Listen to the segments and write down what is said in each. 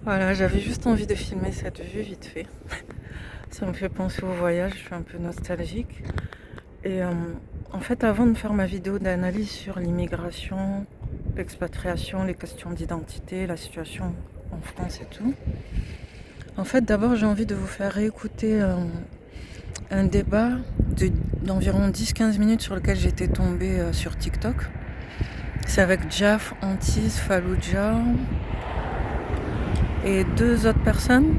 Voilà, j'avais juste envie de filmer cette vue vite fait. Ça me fait penser au voyage, je suis un peu nostalgique. Et en fait, avant de faire ma vidéo d'analyse sur l'immigration, l'expatriation, les questions d'identité, la situation en France et tout, en fait, d'abord, j'ai envie de vous faire réécouter un débat d'environ 10-15 minutes sur lequel j'étais tombée sur TikTok. C'est avec Jaf, Antis, Fallujah et deux autres personnes.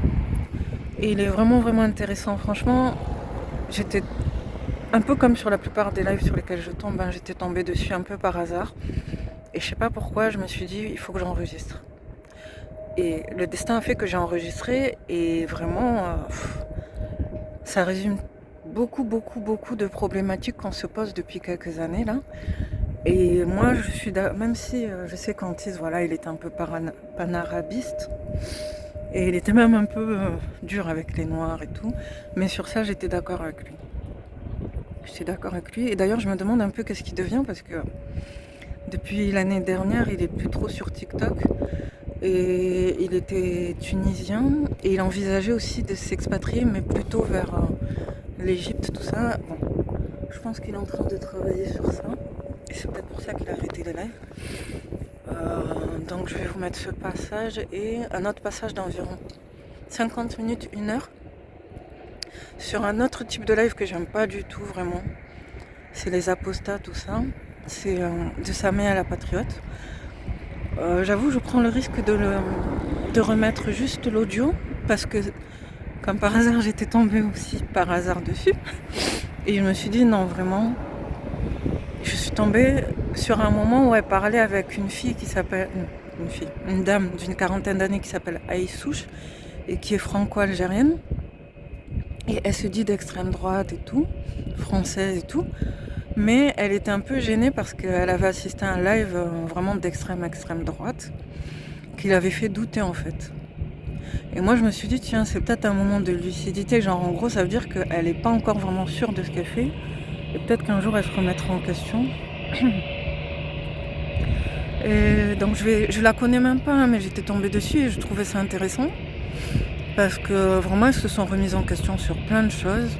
Et il est vraiment vraiment intéressant. Franchement, j'étais un peu comme sur la plupart des lives sur lesquels je tombe, hein, j'étais tombée dessus un peu par hasard. Et je sais pas pourquoi, je me suis dit, il faut que j'enregistre. Et le destin a fait que j'ai enregistré et vraiment, ça résume beaucoup, beaucoup, beaucoup de problématiques qu'on se pose depuis quelques années là. Et moi, je suis, même si je sais qu'Antis, voilà, il était un peu panarabiste, et il était même un peu dur avec les Noirs et tout, mais sur ça, j'étais d'accord avec lui. J'étais d'accord avec lui, et d'ailleurs, je me demande un peu qu'est-ce qu'il devient, parce que depuis l'année dernière, il est plus trop sur TikTok, et il était tunisien, et il envisageait aussi de s'expatrier, mais plutôt vers l'Égypte, tout ça. Bon, je pense qu'il est en train de travailler sur ça. Et c'est peut-être pour ça qu'il a arrêté les lives. Donc je vais vous mettre ce passage et un autre passage d'environ 50 minutes, 1 heure, sur un autre type de live que j'aime pas du tout vraiment. C'est les apostats, tout ça. C'est de Samé à la Patriote. J'avoue, je prends le risque de remettre juste l'audio parce que, comme par hasard, j'étais tombée aussi par hasard dessus. Et je me suis dit, non, vraiment, je suis tombée sur un moment où elle parlait avec une fille qui s'appelle... une dame d'une quarantaine d'années qui s'appelle Aïssouche et qui est franco-algérienne. Et elle se dit d'extrême droite et tout, française et tout. Mais elle était un peu gênée parce qu'elle avait assisté à un live vraiment extrême droite qui l'avait fait douter en fait. Et moi je me suis dit, tiens, c'est peut-être un moment de lucidité. Genre en gros, ça veut dire qu'elle n'est pas encore vraiment sûre de ce qu'elle fait. Et peut-être qu'un jour elle se remettra en question. Et donc je la connais même pas, hein, mais j'étais tombée dessus et je trouvais ça intéressant. Parce que vraiment, elles se sont remises en question sur plein de choses.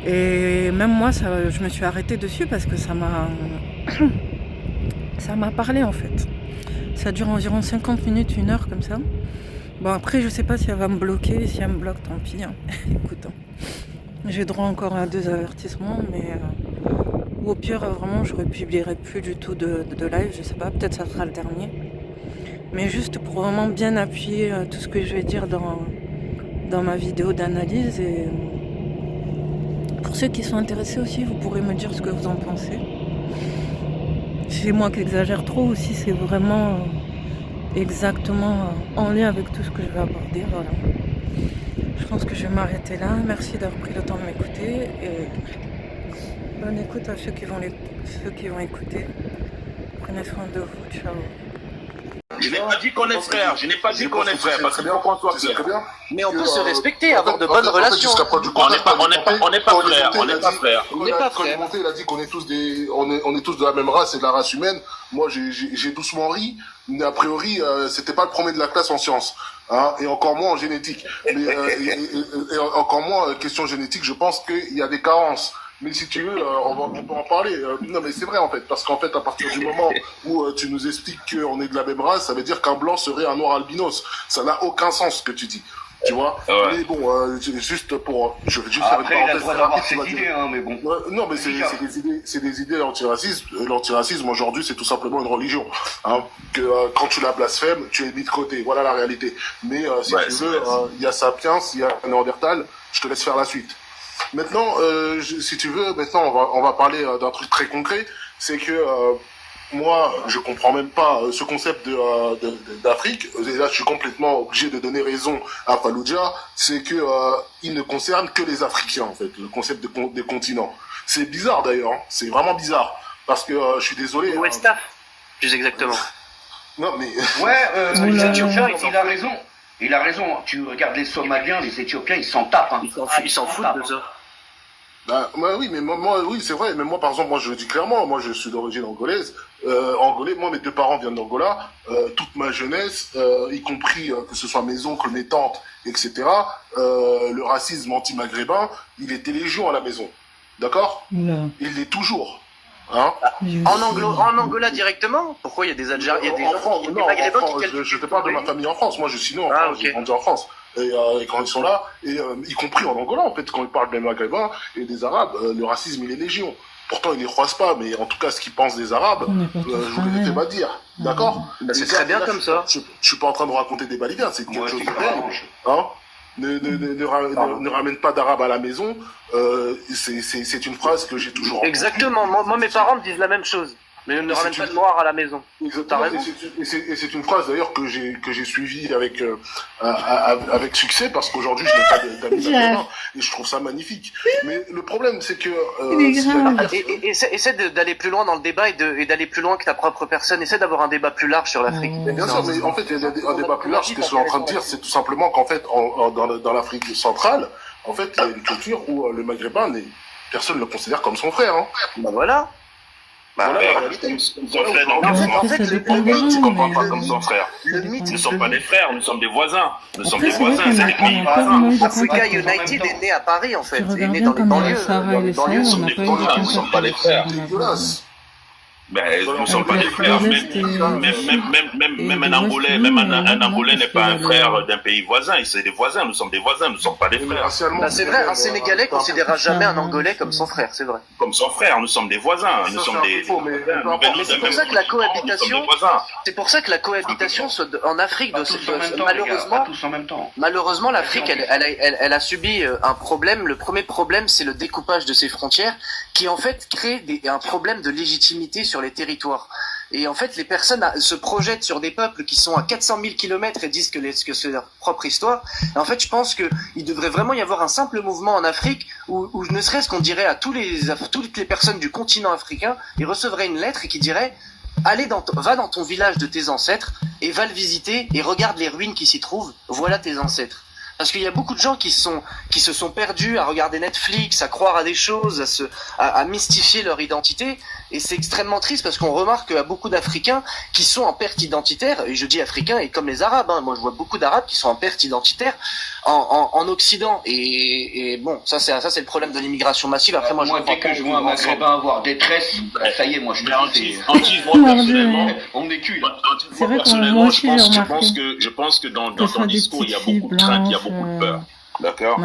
Et même moi, je me suis arrêtée dessus parce que ça m'a parlé en fait. Ça dure environ 50 minutes, 1 heure comme ça. Bon après, je sais pas si elle va me bloquer. Si elle me bloque, tant pis. Hein. Écoute, hein. J'ai droit encore à 2 avertissements, mais ou au pire, vraiment, je republierai plus du tout de live. Je sais pas, peut-être ça sera le dernier. Mais juste pour vraiment bien appuyer tout ce que je vais dire dans ma vidéo d'analyse. Et pour ceux qui sont intéressés aussi, vous pourrez me dire ce que vous en pensez. Si c'est moi qui exagère trop ou si c'est vraiment exactement en lien avec tout ce que je vais aborder. Voilà. Je pense que je vais m'arrêter là. Merci d'avoir pris le temps de m'écouter. Et bonne écoute à ceux qui vont écouter. Prenez soin de vous. Ciao. Je n'ai pas dit qu'on est frères, je n'ai pas dit qu'on est frères, parce qu'il faut qu'on soit clair. Mais on peut se respecter, avoir de bonnes relations. On n'est pas frères, on n'est pas frères. On n'est pas Quand frères. il a dit qu'on est tous on est tous de la même race et de la race humaine. Moi, j'ai doucement ri, mais a priori, c'était pas le premier de la classe en sciences, hein, et encore moins en génétique. Mais et encore moins question génétique. Je pense qu'il y a des carences. Mais si tu veux, on peut en parler. Non, mais c'est vrai en fait, parce qu'en fait, à partir du moment où tu nous expliques qu'on est de la même race, ça veut dire qu'un blanc serait un noir albinos. Ça n'a aucun sens ce que tu dis. Tu vois. Ouais. Mais bon, juste pour, je veux juste Après, faire il a une le droit parenthèse d'avoir très rapide, ses idées, hein, mais bon. non, mais c'est des idées l'antiracisme. L'antiracisme aujourd'hui, c'est tout simplement une religion. Hein, que quand tu la blasphèmes, tu es mis de côté. Voilà la réalité. Mais si tu veux, il y a Sapiens, il y a Néandertal. Je te laisse faire la suite. Maintenant, si tu veux, maintenant on va parler d'un truc très concret. C'est que moi, je comprends même pas ce concept d'Afrique. Et là, je suis complètement obligé de donner raison à Fallujah. C'est que il ne concerne que les Africains, en fait, le concept des continents. C'est bizarre d'ailleurs. Hein. C'est vraiment bizarre parce que je suis désolé. West Af, plus exactement. Non, mais Ouais, les Éthiopiens, il a raison. Il a raison. Tu regardes les Somaliens, les Éthiopiens, ils s'en tapent. Hein. Ils s'en foutent de ça. Oui, mais oui, c'est vrai. Mais moi, par exemple, moi, je le dis clairement, moi, je suis d'origine angolaise. Angolais, moi, mes deux parents viennent d'Angola. Toute ma jeunesse, y compris que ce soit mes oncles, mes tantes, etc., le racisme anti-maghrébin, il était légion à la maison. D'accord? Il l'est toujours. Hein? En Angola directement? Pourquoi il y a des Algériens, il y a des gens, des Maghrébins qui je te parle de ma famille en France. Moi, je suis né en France, j'ai grandi en France. Et quand ils sont là, y compris en Angola, en fait, quand ils parlent des Maghrébins et des Arabes, le racisme, il est légion. Pourtant, ils ne les croisent pas, mais en tout cas, ce qu'ils pensent des Arabes, je vous le laisse pas dire. D'accord? C'est très bien comme ça. Je suis pas en train de raconter des balivernes, c'est quelque chose de réel. Hein? Ne ramène pas d'arabe à la maison. C'est une phrase que j'ai toujours. Exactement. Moi, mes parents me disent la même chose. Mais ne ramène pas de noir à la maison. T'as raison. Et c'est une phrase d'ailleurs que j'ai suivie avec succès parce qu'aujourd'hui je n'ai pas d'amis maghrébins et je trouve ça magnifique. Mais le problème c'est que essaie d'aller plus loin dans le débat et d'aller plus loin que ta propre personne. Essaie d'avoir un débat plus large sur l'Afrique. Bien sûr, mais en fait il y a un débat plus large. Ce que je suis en train de dire, c'est tout simplement qu'en fait dans l'Afrique centrale, en fait il y a une culture où le maghrébin personne ne le considère comme son frère. Hein. Bah voilà. Voilà la réalité. Son frère, en fait, ça dépend des gens. Tu comprends pas comme son frère. Nous ne sommes pas des frères, nous sommes des voisins. Nous sommes des voisins, c'est des pays voisins. Africa United est né à Paris, en fait. Il est né dans les banlieues. Nous sommes des voisins, nous ne sommes pas des frères. Ben, nous ne sommes pas des frères. Même un Angolais, n'est pas un frère d'un pays voisin. C'est des voisins. Nous sommes des voisins. Nous ne sommes pas des frères. C'est vrai. Un Sénégalais considérera jamais un Angolais comme son frère. C'est vrai. Comme son frère. Nous sommes des voisins. Nous sommes des. Mais c'est pour ça que la cohabitation. C'est pour ça que la cohabitation en Afrique, malheureusement, l'Afrique, elle a subi un problème. Le premier problème, c'est le découpage de ses frontières, qui en fait crée un problème de légitimité sur les territoires. Et en fait, les personnes se projettent sur des peuples qui sont à 400 000 kilomètres et disent que c'est leur propre histoire. Et en fait, je pense qu'il devrait vraiment y avoir un simple mouvement en Afrique où ne serait-ce qu'on dirait à toutes les personnes du continent africain, ils recevraient une lettre et qui dirait va dans ton village de tes ancêtres et va le visiter et regarde les ruines qui s'y trouvent, voilà tes ancêtres. Parce qu'il y a beaucoup de gens qui se sont perdus à regarder Netflix, à croire à des choses, à mystifier leur identité. Et c'est extrêmement triste parce qu'on remarque qu'il y a beaucoup d'Africains qui sont en perte identitaire. Et je dis Africains et comme les Arabes. Moi, je vois beaucoup d'Arabes qui sont en perte identitaire en Occident. Et bon, ça c'est le problème de l'immigration massive. Après, moi, dès que je vois un Maghrébin avoir détresse, ça y est, moi, je personnellement, on est cul. C'est vrai personnellement, je pense que dans ton discours, il y a beaucoup de crainte, il y a beaucoup de peur. D'accord.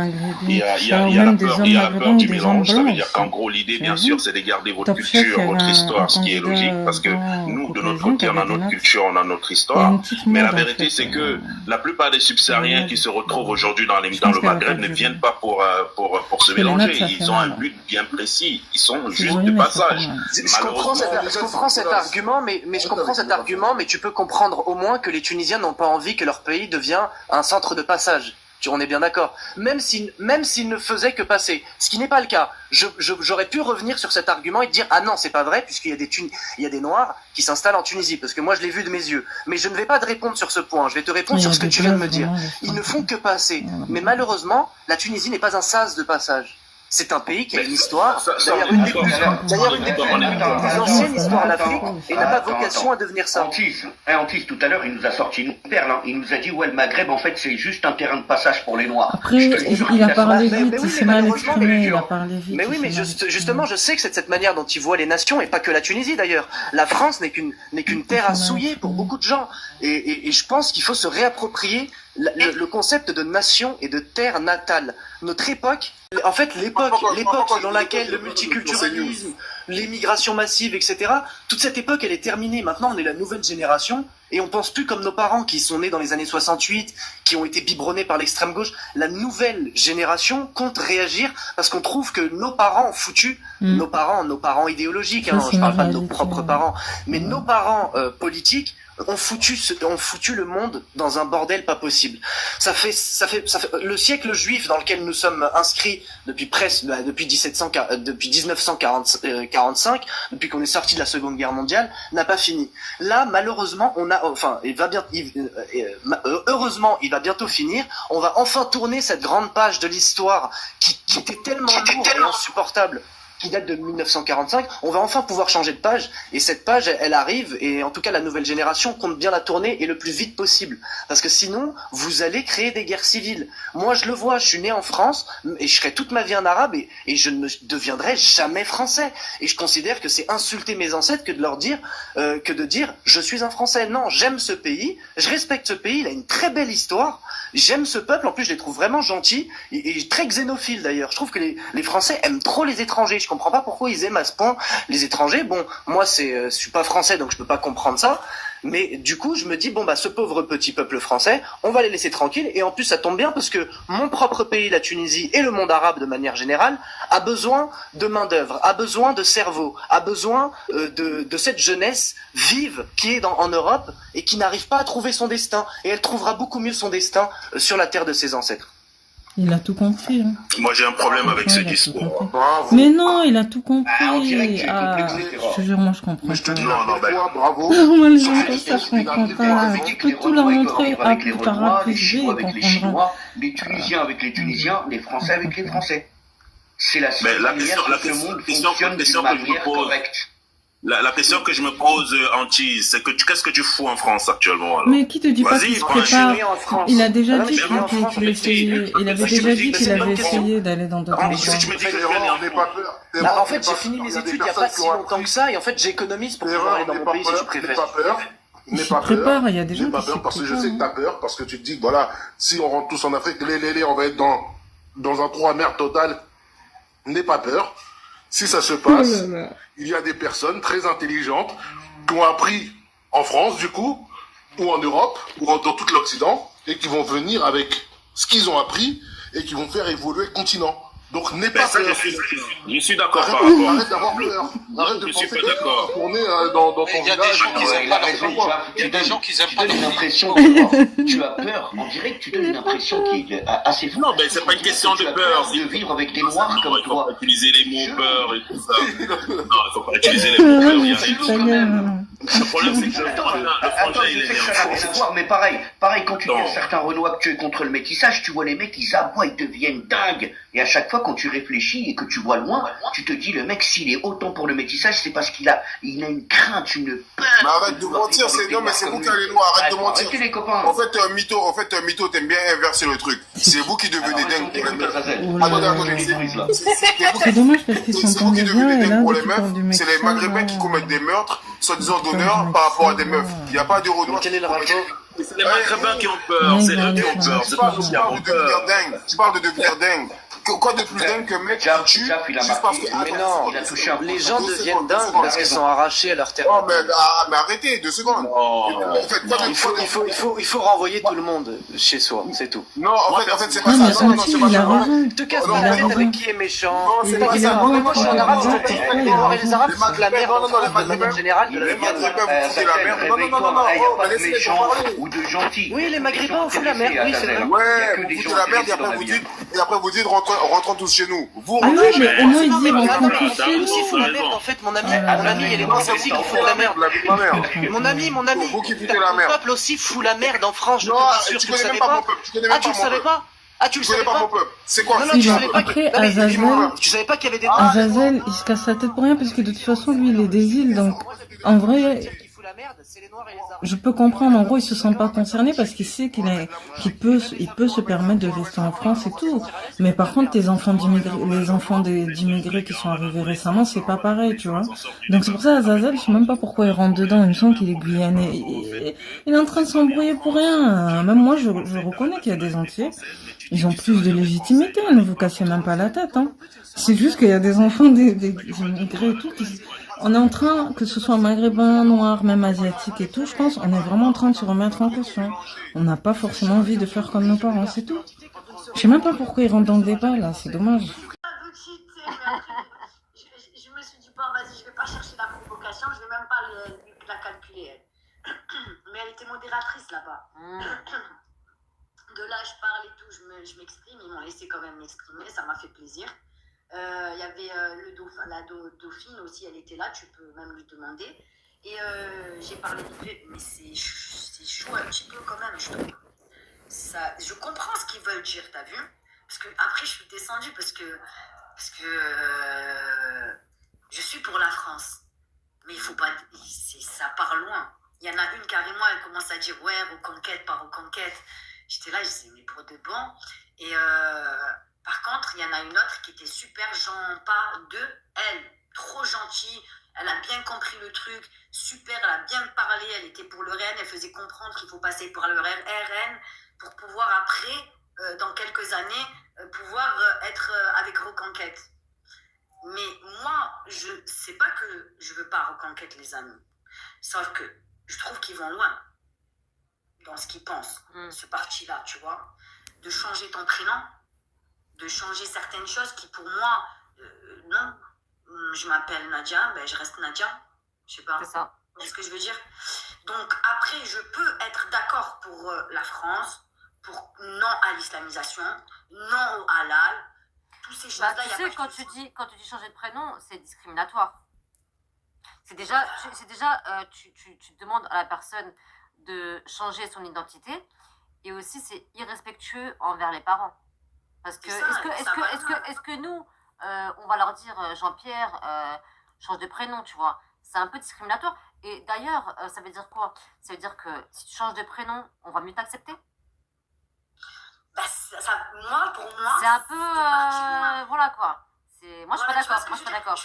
Il y a la peur du mélange. Ça veut dire qu'en gros, l'idée, bien sûr, c'est de garder votre culture, votre histoire, ce qui est logique, parce que nous, de notre côté, on a notre culture, on a notre histoire. Mais la vérité, c'est que la plupart des subsahariens qui se retrouvent aujourd'hui dans le Maghreb ne viennent pas pour se mélanger. Ils ont un but bien précis. Ils sont juste de passage. Je comprends cet argument, mais tu peux comprendre au moins que les Tunisiens n'ont pas envie que leur pays devienne un centre de passage. On est bien d'accord. Même s'ils ne faisaient que passer, ce qui n'est pas le cas. J'aurais pu revenir sur cet argument et dire ah non c'est pas vrai puisqu'il y a des Noirs qui s'installent en Tunisie parce que moi je l'ai vu de mes yeux. Mais je ne vais pas te répondre sur ce point. Je vais te répondre sur ce que tu viens de me dire. Ils ne font que passer. Mais malheureusement, la Tunisie n'est pas un sas de passage. C'est un pays qui a une histoire, d'ailleurs une des plus anciennes histoires d'Afrique, et n'a pas vocation à devenir ça. Antis, tout à l'heure, il nous a sorti une perle. Il nous a dit, ouais, le Maghreb, en fait, c'est juste un terrain de passage pour les Noirs. Après, il a parlé vite, il s'est mal exprimé, il a parlé vite. Mais oui, mais justement, je sais que c'est cette manière dont il voit les nations, et pas que la Tunisie d'ailleurs. La France n'est qu'une terre à souiller pour beaucoup de gens. Et je pense qu'il faut se réapproprier le concept de nation et de terre natale. Notre époque, en fait, l'époque selon laquelle le multiculturalisme, l'immigration massive, etc., toute cette époque, elle est terminée. Maintenant, on est la nouvelle génération et on pense plus comme nos parents qui sont nés dans les années 68, qui ont été biberonnés par l'extrême gauche. La nouvelle génération compte réagir parce qu'on trouve que nos parents ont foutu, nos parents idéologiques, je parle pas de nos propres parents, mais nos parents politiques ont foutu le monde dans un bordel pas possible. Ça fait le siècle juif dans lequel nous sommes inscrits depuis 1945, depuis qu'on est sorti de la Seconde Guerre mondiale, n'a pas fini. Là, malheureusement, heureusement, il va bientôt finir. On va enfin tourner cette grande page de l'histoire qui était tellement lourde et insupportable, qui date de 1945, on va enfin pouvoir changer de page, et cette page, elle arrive, et en tout cas la nouvelle génération compte bien la tourner, et le plus vite possible, parce que sinon, vous allez créer des guerres civiles. Moi, je le vois, je suis né en France, et je serai toute ma vie en arabe, et je ne deviendrai jamais français, et je considère que c'est insulter mes ancêtres que de dire, je suis un Français. Non, j'aime ce pays, je respecte ce pays, il a une très belle histoire, j'aime ce peuple, en plus je les trouve vraiment gentils, et très xénophiles d'ailleurs. Je trouve que les Français aiment trop les étrangers. Je comprends pas pourquoi ils aiment à ce point les étrangers. Bon, moi je suis pas français donc je peux pas comprendre ça, mais du coup je me dis ce pauvre petit peuple français, on va les laisser tranquilles, et en plus ça tombe bien parce que mon propre pays, la Tunisie, et le monde arabe de manière générale a besoin de main d'œuvre, a besoin de cerveau, a besoin de cette jeunesse vive qui est en Europe et qui n'arrive pas à trouver son destin, et elle trouvera beaucoup mieux son destin sur la terre de ses ancêtres. Il a tout compris. Hein. Moi, j'ai un problème avec ce discours. Mais non, il a tout compris. Je te jure, moi, je comprends pas. Je te dis bravo. Moi, les gens comme ça, je comprends pas. Tu peux tout leur montrer avec les par Renois, A les plus B, Chinois ils avec les comprendront. Chinois, les Tunisiens avec les Tunisiens, les Français avec les Français. C'est la seule manière que le monde fonctionne d'une manière correcte. La question que je me pose, Antise, c'est que qu'est-ce que tu fous en France actuellement alors? Mais qui te dit pas qu'il se prépare? Il a déjà dit qu'il essayait. Il avait déjà dit qu'il avait essayé d'aller dans d'autres endroits. Si tu me dis que on n'est pas peur. En fait, j'ai fini mes études il n'y a pas si longtemps que ça, et en fait, j'économise pour pouvoir aller dans mon pays si tu préfères. Il se prépare, il y a des gens qui se préparent. Parce que je sais que t'as peur, parce que tu te dis que voilà, si on rentre tous en Afrique, on va être dans un trou à merde total. N'aie pas peur. Si ça se passe, il y a des personnes très intelligentes qui ont appris en France, du coup, ou en Europe, ou dans tout l'Occident, et qui vont venir avec ce qu'ils ont appris et qui vont faire évoluer le continent. Donc, n'aie pas peur. Je suis d'accord par rapport. Arrête d'avoir peur. Arrête de penser d'accord. qu'on est dans ton Il y a des village. gens qui aiment pas leur Il y a des gens qui aiment pas Tu donnes une leur impression tu as peur, on dirait que tu donnes une impression qui est assez forte. Non, mais c'est pas une question de peur. De vivre avec des noirs comme Il faut toi. pas utiliser les mots peur et tout ça. Non, il faut pas utiliser les mots peur. Il y a des Le problème, c'est que le français, il Je sais est que ça n'a rien à voir, mais pareil, quand tu dis à certains Renois que tu es contre le métissage, tu vois les mecs, ils aboient, ils deviennent dingues. Et à chaque fois, quand tu réfléchis et que tu vois loin, tu te dis, le mec, s'il est autant pour le métissage, c'est parce qu'il a une crainte, une peur. Mais arrête de mentir, non, mais c'est vous qui allez noirs, arrête de mentir. Arrêtez les copains. En fait, Mytho, t'aimes bien inverser le truc. C'est vous qui devenez dingue pour les meufs. C'est dommage parce qu'ils sont C'est vous qui tombés bien devenez et là, dingue pour les tu parles du meufs. C'est les Maghrébins qui commettent des meurtres, soi-disant d'honneur, par rapport à des meufs. Il n'y a pas de Renois. Quel est le rapport? C'est les Maghrébins qui ont peur. C'est eux qui ont peur. C'est pas nous qui avons peur. Tu parles de devenir dingue. Quoi de plus dingue qu'un mec qui tue juste parce que... Mais non, les gens deviennent dingues parce qu'ils sont arrachés à leur terre. Oh, mais arrêtez, 2 secondes. Il faut renvoyer tout le monde chez soi, c'est tout. Non, en fait, c'est pas Non, mais ça. Non, Santi, c'est pas il a ça. raison. Te casse pas la tête avec qui est méchant. Non, c'est pas ça. Moi, je suis en arabe, je dis les Noirs et les Arabes, c'est de la merde. De manière générale, de la Les merde. Maghrébins, vous foutez la merde. Non, Il n'y a pas de laissez-les méchants parler. ou de gentils. Oui, les Maghrébins, on fout la merde, oui, c'est vrai. Ouais, vous foutez la merde et après vous dites rentrons tous chez nous. Vous Ah non, mais au moins il dit Mais rentre attends, tous chez aussi nous. fout la merde, en fait, mon ami, il est moi aussi qui fout la merde. Mon ami, Vous qui foutez la le merde. peuple aussi fout la merde en France, je Non, te tu rassure, tu le connais même savais pas mon pas. peuple. Tu connais Ah, même tu pas le mon savais peuple. pas? Ah, tu le Tu connais savais pas mon pas? peuple. C'est quoi? Non, non, Si, tu bah, savais pas après, que... Non, mais Azazel, tu savais pas qu'il y avait des... Azazel, il se casse la tête pour rien parce que de toute façon, lui, il est des îles, donc en vrai, je peux comprendre. En gros, il se sent pas concerné parce qu'il sait qu'il peut se permettre de rester en France et tout. Mais par contre, les enfants d'immigrés qui sont arrivés récemment, c'est pas pareil, tu vois. Donc c'est pour ça, Azazel, je sais même pas pourquoi il rentre dedans. Il me semble qu'il est guyanais. Il est en train de s'embrouiller pour rien. Même moi, je reconnais qu'il y a des entiers. Ils ont plus de légitimité, ne vous cassez même pas la tête, hein. C'est juste qu'il y a des enfants des immigrés et tout on est en train, que ce soit maghrébin, noir, même asiatique et tout, je pense, on est vraiment en train de se remettre en question. On n'a pas forcément envie de faire comme nos parents, c'est tout. Je sais même pas pourquoi ils rentrent dans le débat, là, c'est dommage. Je me suis dit, bon, vas-y, je vais pas chercher la provocation, je vais même pas la calculer, elle. Mais elle était modératrice là-bas. De là, je parle et tout, je m'exprime. Ils m'ont laissé quand même m'exprimer, ça m'a fait plaisir. Il y avait la dauphine aussi, elle était là, tu peux même lui demander. Et j'ai parlé vite fait, mais c'est chaud un petit peu quand même, je trouve. Je comprends ce qu'ils veulent dire, t'as vu? Parce que après, je suis descendue parce que je suis pour la France. Mais il faut pas, ça part loin. Il y en a une carrément, elle commence à dire ouais, reconquête, pas reconquête. J'étais là, je disais mais pour de bon. Et par contre, il y en a une autre qui était super, j'en parle de elle, trop gentille. Elle a bien compris le truc, super, elle a bien parlé, elle était pour le RN, elle faisait comprendre qu'il faut passer par le RN pour pouvoir après, dans quelques années, pouvoir être avec Reconquête. Mais moi, c'est pas que je veux pas Reconquête, les amis. Sauf que je trouve qu'ils vont loin dans ce qu'ils pensent, ce parti-là, tu vois. De changer ton prénom, de changer certaines choses qui, pour moi, non. Je m'appelle Nadia, ben je reste Nadia. Je sais pas. C'est ça. C'est ce que je veux dire. Donc après, je peux être d'accord pour la France, pour non à l'islamisation, non au halal, tous ces choses-là. Tu sais, quand tu dis changer de prénom, c'est discriminatoire. C'est déjà, tu demandes à la personne de changer son identité, et aussi c'est irrespectueux envers les parents. Parce que est-ce que nous on va leur dire Jean-Pierre, change de prénom, tu vois. C'est un peu discriminatoire. Et d'ailleurs, ça veut dire quoi? Ça veut dire que si tu changes de prénom, on va mieux t'accepter? Moi, pour moi, c'est un peu... voilà quoi. Moi, je suis pas d'accord. Moi, je suis pas d'accord.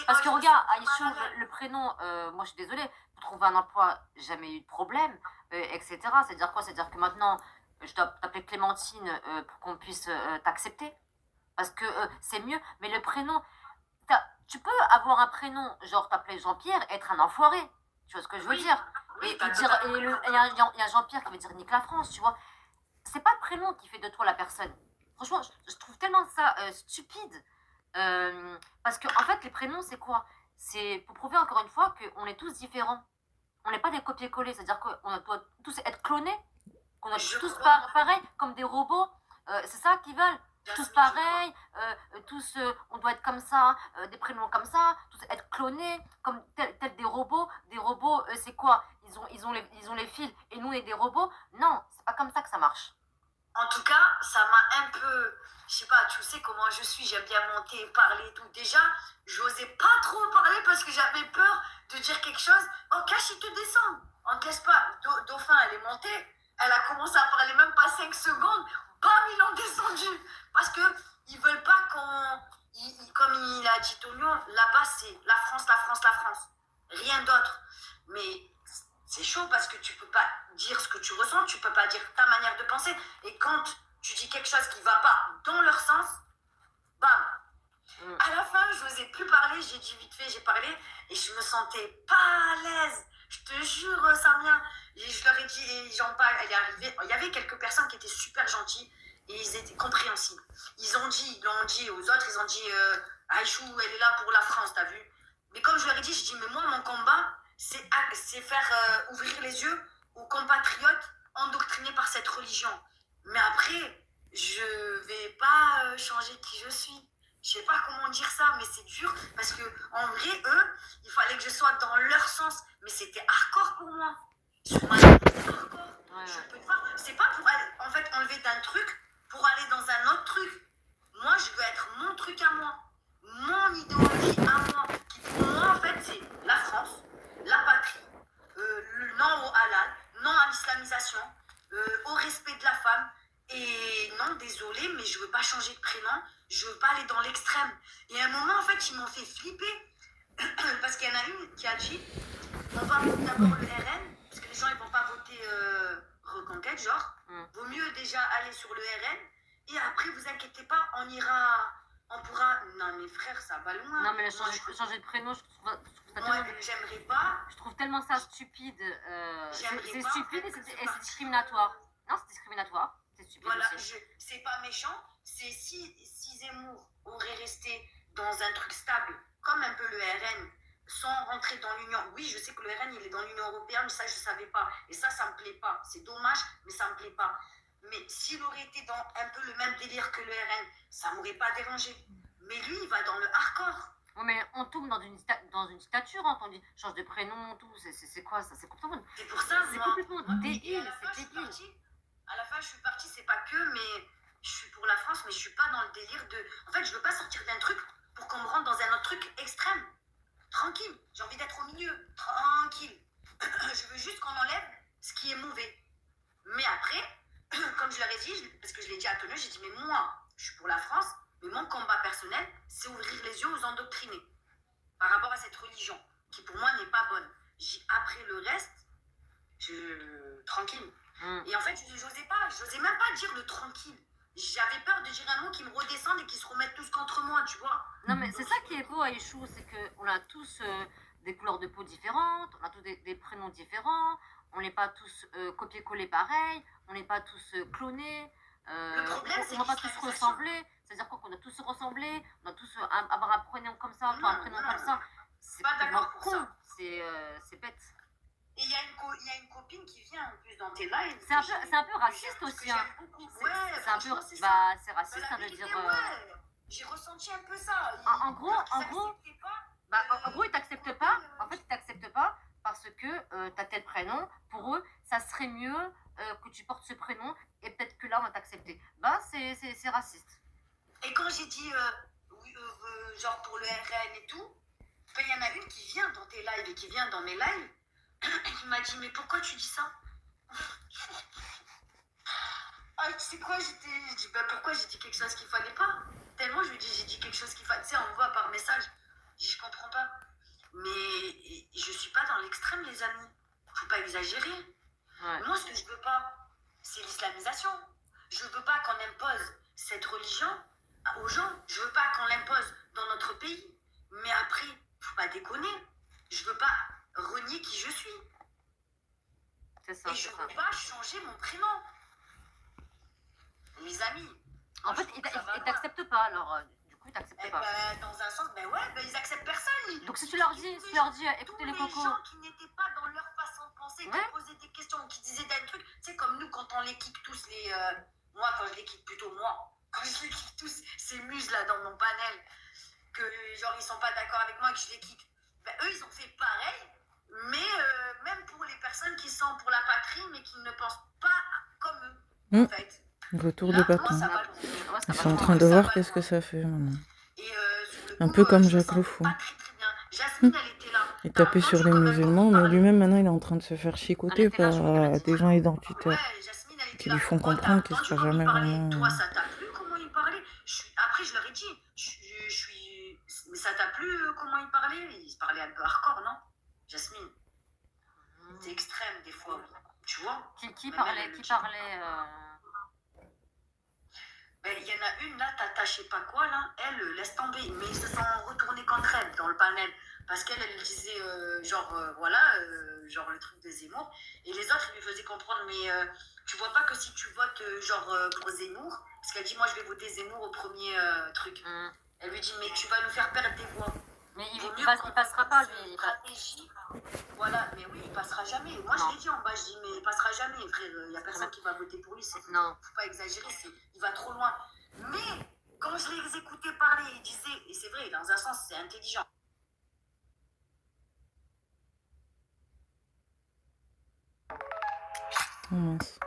Parce que regarde, Aïchou, le prénom, moi, je suis désolée, pour trouver un emploi, jamais eu de problème, etc. C'est-à-dire quoi? C'est-à-dire que maintenant, je dois t'appeler Clémentine pour qu'on puisse t'accepter. Parce que c'est mieux. Mais le prénom, tu peux avoir un prénom, genre t'appeler Jean-Pierre, être un enfoiré. Tu vois ce que je veux dire? Et il y a Jean-Pierre qui veut dire nique la France, tu vois. C'est pas le prénom qui fait de toi la personne. Franchement, je trouve tellement ça stupide. Parce que, en fait, les prénoms, c'est quoi? C'est pour prouver encore une fois qu'on est tous différents. On n'est pas des copier-coller. C'est-à-dire qu'on doit tous être clonés. Qu'on doit tous pareil, comme des robots. C'est ça qu'ils veulent. Tous pareils, tous on doit être comme ça, des prénoms comme ça, tous être clonés, comme tel des robots. Des robots, c'est quoi? Ils ont les fils et nous on est des robots? Non, c'est pas comme ça que ça marche. En tout cas, ça m'a un peu, je sais pas, tu sais comment je suis, j'aime bien monter, parler et tout. Déjà, j'osais pas trop parler parce que j'avais peur de dire quelque chose. Oh, Cash, il te descend. On te laisse pas. Dauphin, elle est montée. Elle a commencé à parler même pas 5 secondes. Bam, ils l'ont descendu. Parce qu'ils veulent pas comme il a dit Tonio, là-bas c'est la France, la France, la France. Rien d'autre. Mais c'est chaud parce que tu peux pas dire ce que tu ressens, tu peux pas dire ta manière de penser. Et quand tu dis quelque chose qui va pas dans leur sens, bam. À la fin, je n'osais plus parler, j'ai dit vite fait, j'ai parlé et je me sentais pas à l'aise. Je te jure, Samia. Et je leur ai dit, et j'en parle, elle est arrivée. Il y avait quelques personnes qui étaient super gentilles et ils étaient compréhensibles. Ils l'ont dit aux autres, ils ont dit Aïchou, elle est là pour la France, t'as vu? Mais comme je leur ai dit, je dis, mais moi, mon combat, c'est faire ouvrir les yeux aux compatriotes endoctrinés par cette religion. Mais après, je vais pas changer qui je suis. Je sais pas comment dire ça, mais c'est dur parce que en vrai, eux, il fallait que je sois dans leur sens. Mais c'était hardcore pour moi. Hardcore. Je peux pas. C'est pas pour aller, en fait, enlever d'un truc pour aller dans un autre truc. Moi, je veux être mon truc à moi. Mon idéologie à moi. Qui pour moi, en fait, c'est la France, la patrie, le non au halal, non à l'islamisation, au respect de la femme. Et non, désolé, mais je veux pas changer de prénom. Je veux pas aller dans l'extrême. Et à un moment, en fait, ils m'ont fait flipper. Parce qu'il y en a une qui a dit, on va voter d'abord le RN, parce que les gens, ils vont pas voter Reconquête, genre. Vaut mieux déjà aller sur le RN. Et après, vous inquiétez pas, on pourra... Non, mais frère, ça va loin. Non, mais changer de prénom, je trouve ça moi, j'aimerais pas. Je trouve tellement ça stupide. C'est stupide et c'est discriminatoire. Non, c'est discriminatoire. C'est stupide. Voilà, c'est pas méchant. C'est si Zemmour aurait resté dans un truc stable, comme un peu le RN, sans rentrer dans l'Union. Oui, je sais que le RN, il est dans l'Union européenne, mais ça, je ne savais pas. Et ça me plaît pas. C'est dommage, mais ça me plaît pas. Mais s'il aurait été dans un peu le même délire que le RN, ça m'aurait pas dérangé. Mais lui, il va dans le hardcore. Ouais, mais on tombe dans une dictature, hein, on dit change de prénom, tout, c'est quoi ça? C'est complètement... C'est pour ça, c'est complètement débile, c'est débile. À la fin, je suis partie, c'est pas que, mais je suis pour la France, mais je suis pas dans le délire de... En fait, je veux pas sortir d'un truc pour qu'on me rentre dans un autre truc extrême. Tranquille, j'ai envie d'être au milieu, tranquille. Je veux juste qu'on enlève ce qui est mauvais. Mais après, comme je leur ai dit, parce que je l'ai dit à Tonio, j'ai dit, mais moi, je suis pour la France, mais mon combat personnel, c'est ouvrir les yeux aux endoctrinés par rapport à cette religion, qui pour moi n'est pas bonne. Après le reste, tranquille. Et en fait, j'osais même pas dire le tranquille. J'avais peur de dire un mot qui me redescende et qui se remettent tous contre moi, tu vois. Non, mais c'est ça qui est beau à Yeshua, c'est qu'on a tous des couleurs de peau différentes, on a tous des prénoms différents, on n'est pas tous copier-coller pareil, on n'est pas tous clonés, le problème, on ne va pas tous ressembler. C'est-à-dire quoi, qu'on doit tous se ressembler, on doit tous avoir un prénom comme ça, toi un prénom comme ça. C'est pas d'accord pour ça. C'est bête. Et il y a une copine qui vient en plus dans tes lives. C'est un peu raciste aussi. Hein. C'est raciste ça, de dire. J'ai ressenti un peu ça. En gros, ils t'acceptent pas. En fait, ils t'acceptent pas parce que t'as tel prénom. Pour eux, ça serait mieux que tu portes ce prénom et peut-être que là, on va t'accepter. C'est raciste. Et quand j'ai dit, genre pour le RN et tout, il y en a une qui vient dans tes lives et qui vient dans mes lives. Il m'a dit, mais pourquoi tu dis ça? Ah, tu sais quoi, j'ai dit, pourquoi j'ai dit quelque chose qu'il fallait pas? Tellement je lui dis, j'ai dit quelque chose qu'il fallait, tu sais, on voit par message. Je dis, je comprends pas. Mais je suis pas dans l'extrême, les amis. Faut pas exagérer. Ouais. Moi, ce que je veux pas, c'est l'islamisation. Je veux pas qu'on impose cette religion aux gens. Je veux pas qu'on l'impose dans notre pays. Mais après, faut pas déconner. Je veux pas renier qui je suis. C'est ça. Et je veux pas changer mon prénom. Les amis. En fait, ils t'acceptent pas, alors du coup, ils t'acceptent pas. Dans un sens, ils acceptent personne. Donc si tu leur dis, écoutez les cocos. Les gens qui n'étaient pas dans leur façon de penser, qui posaient des questions, qui disaient des trucs, c'est comme nous quand on les kick tous les... moi, quand je les kick quand je les kick tous, ces muses là dans mon panel, que genre ils sont pas d'accord avec moi et que je les kick, eux ils ont fait pareil, mais même pour les personnes qui sont pour la patrie, mais qui ne pensent pas comme eux, en fait. Retour de bâton. Ils sont en train de voir qu'est-ce que ça fait maintenant. Un peu comme Jacques Le Fou. Il tapait sur les musulmans, mais lui-même maintenant il est en train de se faire chicoter par des gens identitaires qui lui font comprendre qu'il ne sera jamais vraiment... Toi, ça t'a plu comment il parlait? Après, je leur ai dit, mais ça t'a plu comment il parlait? Il parlait un peu hardcore, non, Jasmine? C'est extrême des fois, tu vois. Qui parlait il y en a une là, Tata je sais pas quoi là, elle laisse tomber, mais ils se sont retournés contre elle dans le panel, parce qu'elle disait genre le truc de Zemmour, et les autres ils lui faisaient comprendre, mais tu vois pas que si tu votes pour Zemmour, parce qu'elle dit moi je vais voter Zemmour au premier truc, elle lui dit mais tu vas nous faire perdre des voix. Mais il passera pas, lui. Voilà, mais oui, il passera jamais. Moi, je l'ai dit en bas, je dis, mais il passera jamais, frère. Il n'y a personne qui va voter pour lui. Non. Faut pas exagérer, il va trop loin. Mais quand je les écoutais parler, il disait, et c'est vrai, dans un sens, c'est intelligent. Oh mince.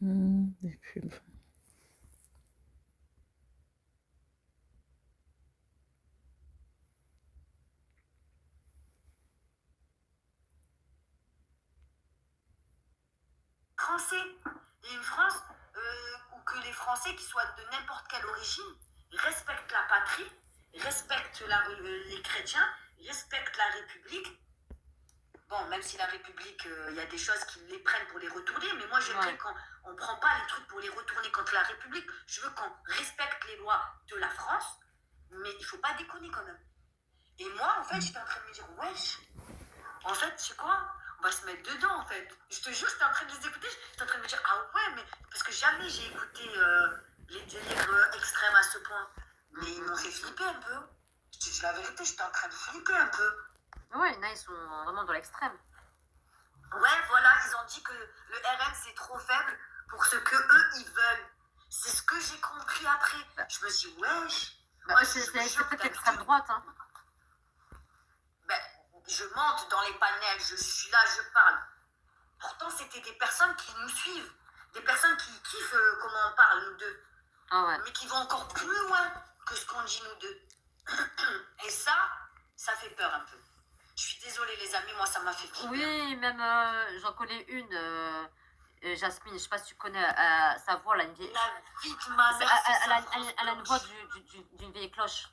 Des pubs. Français et une France où que les Français, qui soient de n'importe quelle origine, respectent la patrie, respectent les chrétiens, respectent la République. Bon, même si la République, il y a des choses qui les prennent pour les retourner, mais moi j'aimerais qu'on ne prend pas les trucs pour les retourner contre la République. Je veux qu'on respecte les lois de la France, mais il ne faut pas déconner quand même. Et moi, en fait, j'étais en train de me dire, wesh, en fait, tu sais quoi? On va se mettre dedans, en fait. Je te jure, j'étais en train de les écouter, j'étais en train de me dire, ah ouais, mais... Parce que jamais j'ai écouté les délires extrêmes à ce point. Mais ils m'ont fait flipper un peu. Je te dis la vérité, j'étais en train de flipper un peu. Ouais, il y en a, ils sont vraiment dans l'extrême. Ouais, voilà, ils ont dit que le RN c'est trop faible pour ce que eux ils veulent. C'est ce que j'ai compris après. Je me suis dit, wesh. C'est peut-être l'extrême droite, hein. Ben, je monte dans les panels, je suis là, je parle. Pourtant, c'était des personnes qui nous suivent. Des personnes qui kiffent comment on parle, nous deux. Ah ouais. Mais qui vont encore plus loin que ce qu'on dit, nous deux. Et ça fait peur un peu. Je suis désolée, les amis, moi, ça m'a fait peur. Oui, même, j'en connais une, Jasmine, je sais pas si tu connais sa voix, elle a une vieille... La vie de ma mère, elle a une voix d'une vieille cloche.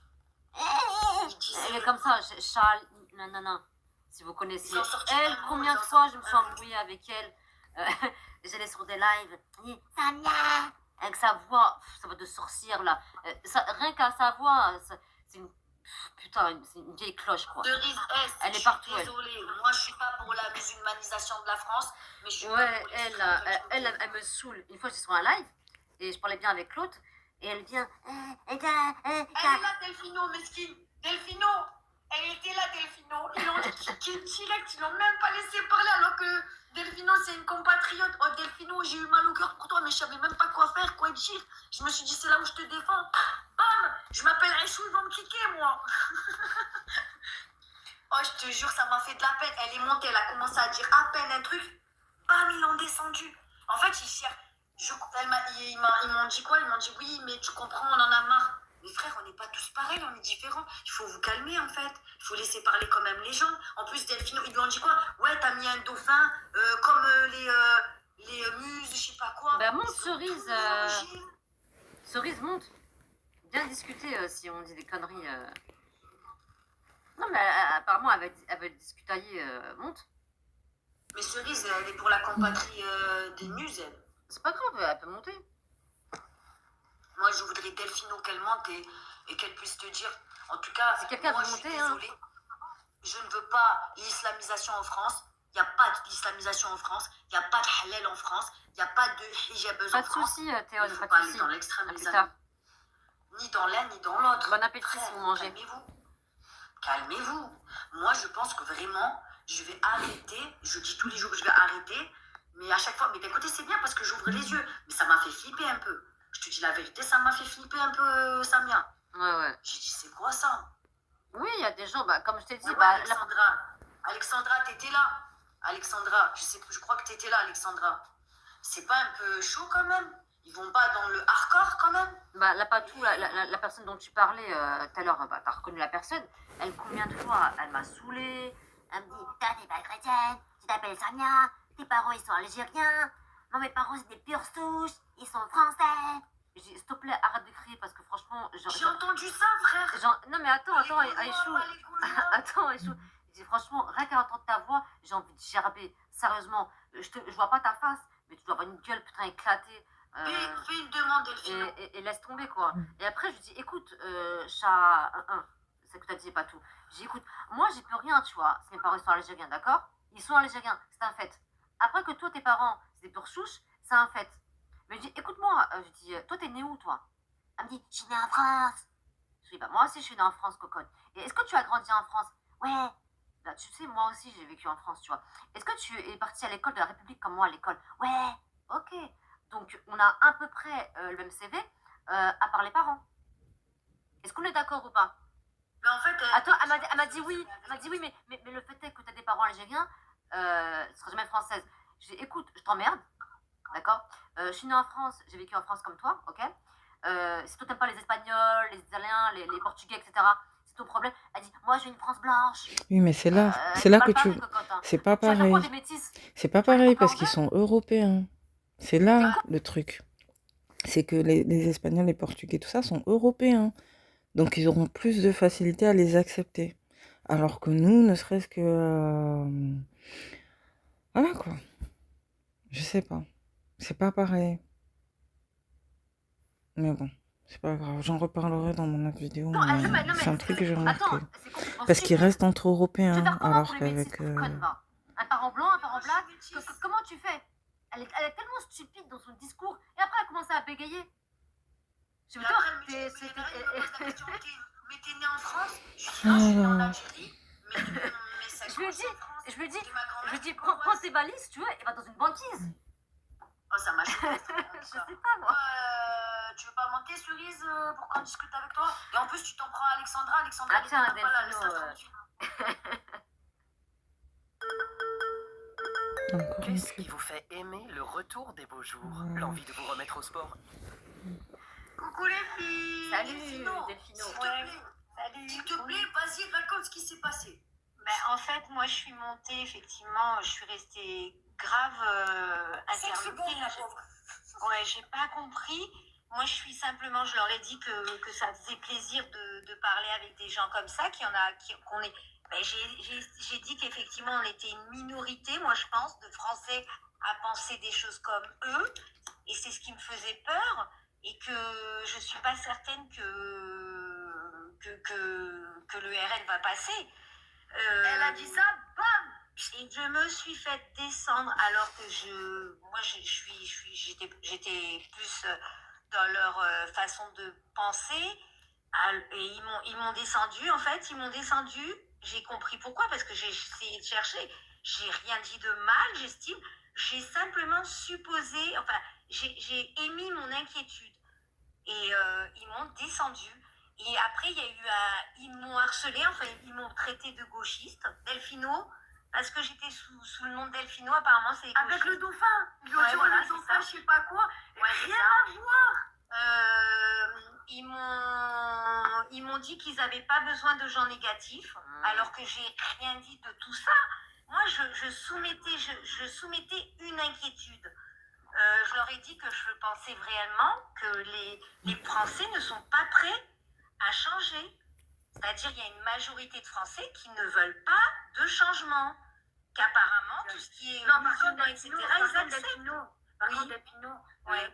Elle est comme ça, Charles, non. Si vous connaissez elle, combien de fois je me suis embrouillée avec elle. J'allais sur des lives, Samia, avec sa voix de sorcière là. Rien qu'à sa voix, c'est une... Putain, c'est une vieille cloche quoi. Elle est partout. Désolée, moi je suis pas pour la musulmanisation de la France, mais je suis ouais, elle me saoule. Une fois, je suis sur un live et je parlais bien avec l'autre et elle vient. Elle est là, Delphino, mesquine. Delphino, elle était là, Delphino. Ils l'ont kické direct, ils l'ont même pas laissé parler alors que Delphino c'est une compatriote. Oh Delphino, j'ai eu mal au cœur pour toi, mais je savais même pas quoi faire, quoi dire. Je me suis dit, c'est là où je te défends. Bam, je m'appelle Aïchou, ils vont me kicker, moi. Oh, je te jure, ça m'a fait de la peine. Elle est montée, elle a commencé à dire à peine un truc. Bam, ils l'ont descendu. En fait, ils cherchent. Ils m'ont dit quoi? Ils m'ont dit, oui, mais tu comprends, on en a marre. Mais frère, on n'est pas tous pareils, on est différents. Il faut vous calmer, en fait. Il faut laisser parler quand même les gens. En plus, Delphino, ils lui ont dit quoi? Ouais, t'as mis un dauphin, comme les muses, je sais pas quoi. Bah, monte, Cerise. Cerise, monte. Bien discuter si on dit des conneries. Non, mais apparemment, elle va discutailler. Monte. Mais Cerise, elle est pour la compatrie des muses, elle. C'est pas grave, elle peut monter. Moi, je voudrais Delphino qu'elle monte et qu'elle puisse te dire. En tout cas, si quelqu'un moi, veut je suis monter, désolée. Je ne veux pas l'islamisation en France. Il n'y a pas d'islamisation en France. Il n'y a pas de halal en France. Il n'y a pas de hijabeuse en France. Pas de soucis, Théo, il ne faut pas aller dans l'extrême, les amis. Ni dans l'un, ni dans l'autre. Bon appétit si vous mangez. Calmez-vous. Moi, je pense que vraiment, je vais arrêter. Je dis tous les jours que je vais arrêter. Mais à chaque fois, mais d'un côté, c'est bien parce que j'ouvre les yeux. Mais ça m'a fait flipper un peu. Je te dis la vérité, ça m'a fait flipper un peu, Samia. Ouais. J'ai dit, c'est quoi ça? Oui, il y a des gens, comme je t'ai dit. Alexandra, t'étais là. Alexandra, je crois que t'étais là, Alexandra. C'est pas un peu chaud quand même? Ils vont pas dans le hardcore quand même? Là, pas tout. La personne dont tu parlais tout à l'heure, t'as reconnu la personne. Elle, combien de fois, elle m'a saoulée. Elle me dit, t'es pas chrétienne, tu t'appelles Samia, tes parents, ils sont algériens. Non, mes parents, c'est des pures souches, ils sont français. J'ai dit, s'il te plaît, arrête de crier parce que franchement... J'ai entendu ça, frère. Non, mais attends, Aïchou. Attends, Aïchou. J'ai dit, franchement, rien qu'à entendre ta voix, j'ai envie de gerber. Sérieusement, je vois pas ta face, mais tu dois avoir une gueule putain éclatée. Fais une demande, Delphine. Et laisse tomber, quoi. Et après, je lui dis, écoute, chat... c'est que t'as dit, pas tout. J'ai dit, écoute, moi, j'y peux rien, tu vois. Si mes parents sont algériens, d'accord? Ils sont algériens, c'est un fait. Après que toi, tes parents, c'est des pures souches, c'est un fait. Mais je dis, écoute-moi, je dis, toi, t'es né où, toi? Elle me dit, je suis née en France. Je dis, moi aussi, je suis née en France, cocotte. Et est-ce que tu as grandi en France? Ouais. Tu sais, moi aussi, j'ai vécu en France, tu vois. Est-ce que tu es partie à l'école de la République comme moi à l'école? Ouais. Ok. Donc, on a à peu près le même CV, à part les parents. Est-ce qu'on est d'accord ou pas? Mais en fait... Attends, elle m'a dit oui. Elle m'a dit oui, mais le fait est que tu as des parents algériens, tu ne seras jamais française. Je dis, écoute, je t'emmerde, d'accord? Je suis née en France, j'ai vécu en France comme toi, ok? Si toi t'aimes pas les Espagnols, les Italiens, les Portugais, etc., c'est ton problème. Elle dit, moi j'ai une France blanche. Oui, mais c'est là que tu... C'est pas pareil. C'est pas pareil parce qu'ils sont européens. C'est là le truc. C'est que les Espagnols, les Portugais, tout ça sont européens. Donc ils auront plus de facilité à les accepter. Alors que nous, ne serait-ce que... Voilà quoi. Je sais pas. C'est pas pareil. Mais bon, c'est pas grave. J'en reparlerai dans mon autre vidéo. C'est un truc que j'ai remarqué. Parce qu'ils restent entre Européens. Alors qu'avec... Un parent blanc, un parent black. Comment tu fais? Elle est tellement stupide dans son discours. Et après, elle commence à bégayer. Je veux dire, mais t'es né en France? Je dis non, je suis né en Algérie, mais ça je lui ai dit, prends tes valises, tu vois, et va dans une banquise. Oh, ça m'a choqué. Je sais pas, moi. Tu veux pas monter, Cerise, pour qu'on discute avec toi? Et en plus, tu t'en prends à Alexandra. Alexandra, ah, tiens, elle est pas là, laisse-la tranquille. Qu'est-ce qui vous fait aimer le retour des beaux jours, l'envie de vous remettre au sport? Coucou les filles. Salut, Delphino. Salut. S'il te plaît, vas-y, raconte ce qui s'est passé. En fait, moi, je suis montée, effectivement, je suis restée grave interloquée. Ouais, j'ai pas compris. Moi, je leur ai dit que ça faisait plaisir de parler avec des gens comme ça, qu'on est. J'ai dit qu'effectivement, on était une minorité, moi, je pense, de Français à penser des choses comme eux. Et c'est ce qui me faisait peur. Et que je suis pas certaine que le RN va passer. Elle a dit ça, bam! Et je me suis fait descendre alors que j'étais plus dans leur façon de penser. Et ils m'ont descendu, en fait, j'ai compris pourquoi, parce que j'ai essayé de chercher, j'ai rien dit de mal, j'estime, j'ai simplement supposé, enfin, j'ai émis mon inquiétude. Et ils m'ont descendu. Et après, ils m'ont harcelé, enfin, ils m'ont traité de gauchiste, Delphino, parce que j'étais sous le nom de Delphino, apparemment, c'est gauchiste. Avec le dauphin. Ouais, voilà, le dauphin, je sais pas quoi. Ouais, rien à voir. Ils m'ont dit qu'ils n'avaient pas besoin de gens négatifs, alors que j'ai rien dit de tout ça. Moi, je soumettais une inquiétude. Je leur ai dit que je pensais réellement que les Français ne sont pas prêts à changer. C'est-à-dire qu'il y a une majorité de Français qui ne veulent pas de changement. Qu'apparemment, tout ce qui est musulman, etc., ils acceptent. Par contre, Delphino,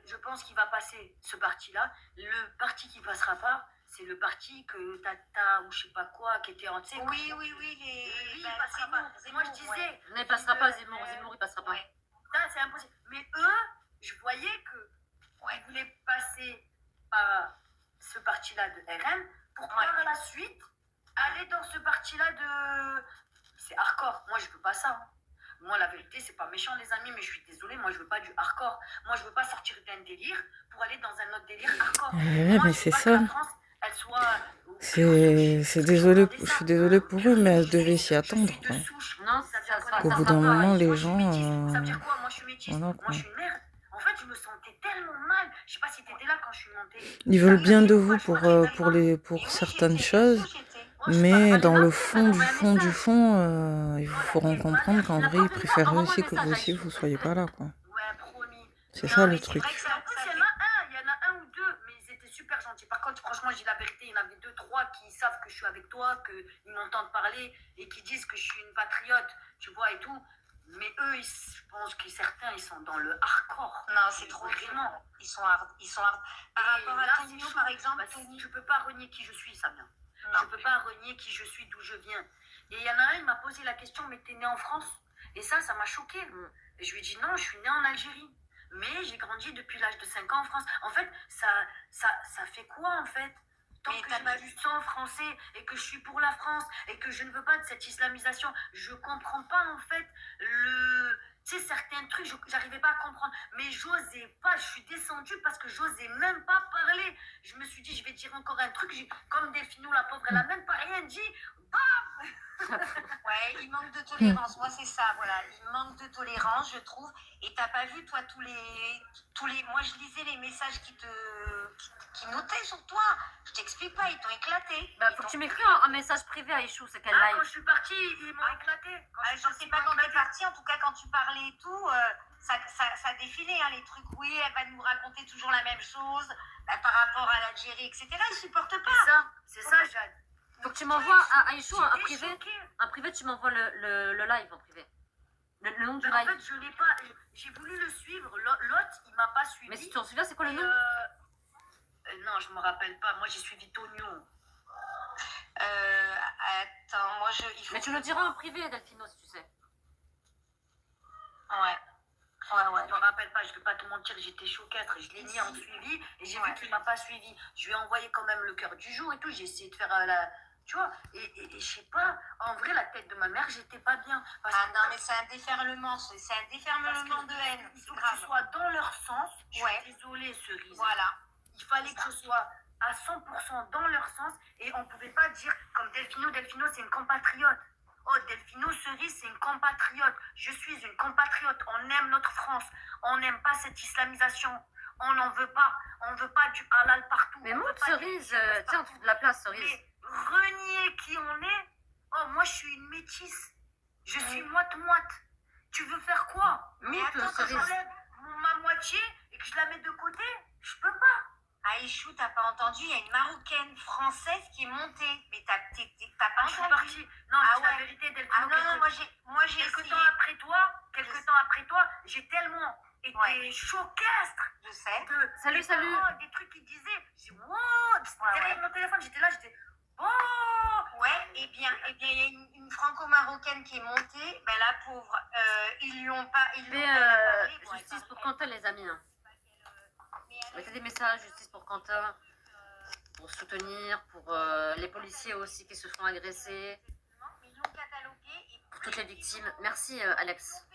je pense qu'il va passer ce parti-là. Le parti qui passera pas, c'est le parti que Tata ou je sais pas quoi qui était en tête. Oui, il passera pas. Moi, je disais. Non, il passera pas, Zemmour, il passera pas. Ça, c'est impossible. Mais eux, je voyais qu'ils voulaient passer par ce parti-là de RN pour par la suite aller dans ce parti-là de. C'est hardcore. Moi, je veux pas ça. Hein. Moi, la vérité, c'est pas méchant, les amis, mais je suis désolée. Moi, je veux pas du hardcore. Moi, je veux pas sortir d'un délire pour aller dans un autre délire hardcore. Ouais, moi, mais c'est ça. Elle soit... C'est désolé, je suis désolée pour eux, mais elles devaient s'y attendre. Quoi. Non, Au bout d'un moment, les gens. Ça veut dire quoi? Moi, je suis métisse. Voilà, moi, je suis une merde. En fait, je me sentais tellement mal. Je sais pas si t'étais là quand je suis montée. Ils veulent bien de vous pour certaines choses, mais dans le fond du fond, ils vous feront comprendre qu'en vrai, ils préfèrent aussi que vous aussi, vous soyez pas là. Quoi. C'est ça le truc. Il y en a un ou deux, mais ils étaient super gentils. Par contre, franchement, j'ai la vérité, il y en avait 2-3 qui savent que je suis avec toi, qu'ils m'entendent parler et qui disent que je suis une patriote, tu vois, et tout. Mais eux, je pense que certains, ils sont dans le hardcore. Non, c'est trop vraiment. Ils sont hard. Par rapport à Tonio, par exemple, je peux pas renier qui je suis, Samia. Je peux pas renier qui je suis, d'où je viens. Et il y en a un, il m'a posé la question, mais t'es né en France? Et ça m'a choqué. Et je lui ai dit non, je suis né en Algérie. Mais j'ai grandi depuis l'âge de 5 ans en France. En fait, ça fait quoi, en fait? Tant que j'ai du sang français et que je suis pour la France et que je ne veux pas de cette islamisation, je comprends pas, en fait, tu sais, certains trucs, j'arrivais pas à comprendre. Mais j'osais pas, je suis descendue parce que j'osais même pas parler. Je me suis dit, je vais dire encore un truc. Comme Delphino, la pauvre, elle a même pas rien dit. Bam! Ouais, il manque de tolérance. Moi, c'est ça, voilà. Il manque de tolérance, je trouve. Et t'as pas vu, toi, tous les... Moi, je lisais les messages qui notaient sur toi. Je t'explique pas, ils t'ont éclaté. Faut que tu m'écris un message privé à Ichou, c'est qu'elle live. Quand je suis partie, ils m'ont éclaté. Je sais pas quand t'es partie, en tout cas, quand tu parlais et tout, ça défilait, hein, les trucs. Oui, elle va nous raconter toujours la même chose par rapport à l'Algérie, etc. Ils supportent pas. C'est ça, Jade. Faut que tu m'envoies à Ichou un privé, tu m'envoies le live en privé. Le nom du live. En fait, je l'ai pas. J'ai voulu le suivre. L'autre, il m'a pas suivi. Mais si tu en souviens, c'est quoi le nom? Non, je me rappelle pas. Moi, j'ai suivi Tonio. Attends, moi Mais tu le diras en privé, Delphino, si tu sais. Ouais. Je me rappelle rappelle pas, je vais pas te mentir, j'étais choquâtre, je l'ai mis en suivi et j'ai vu qu'il m'a pas suivi. Je lui ai envoyé quand même le cœur du jour et tout, j'ai essayé de faire la... Tu vois, et je sais pas, en vrai, la tête de ma mère, j'étais pas bien. Non, mais c'est un déferlement, de haine. Il faut que tu sois dans leur sens. Je suis désolée, Cerise. Voilà. Il fallait que je sois à 100% dans leur sens et on pouvait pas dire comme Delphino, c'est une compatriote. Oh, Delphino, Cerise, c'est une compatriote. Je suis une compatriote. On aime notre France. On n'aime pas cette islamisation. On n'en veut pas. On veut pas du halal partout. Mais monte, Cerise, tiens, tu de la place, Cerise. Mais renier qui on est. Oh, moi, je suis une métisse. Je suis moite-moite. Tu veux faire quoi? Mais attends, que j'enlève ma moitié et que je la mets de côté? Je peux pas. Aïchou, t'as pas entendu? Il y a une Marocaine française qui est montée. Mais t'as pas Je suis entendu? partie. Non, c'est la vérité, Delphino. Non, moi j'ai quelques temps après toi, j'ai tellement été choquestre. Je sais. Salut. Des trucs qu'ils disaient. J'ai dit, wow, derrière mon téléphone, j'étais là, j'étais, oh. Et bien, il y a une franco-marocaine qui est montée. Ben la pauvre, ils lui ont pas. Justice pour Quentin, les amis. Hein. Mettez des messages, justice pour Quentin, pour soutenir, pour les policiers aussi qui se font agresser, pour toutes les victimes. Merci Alex.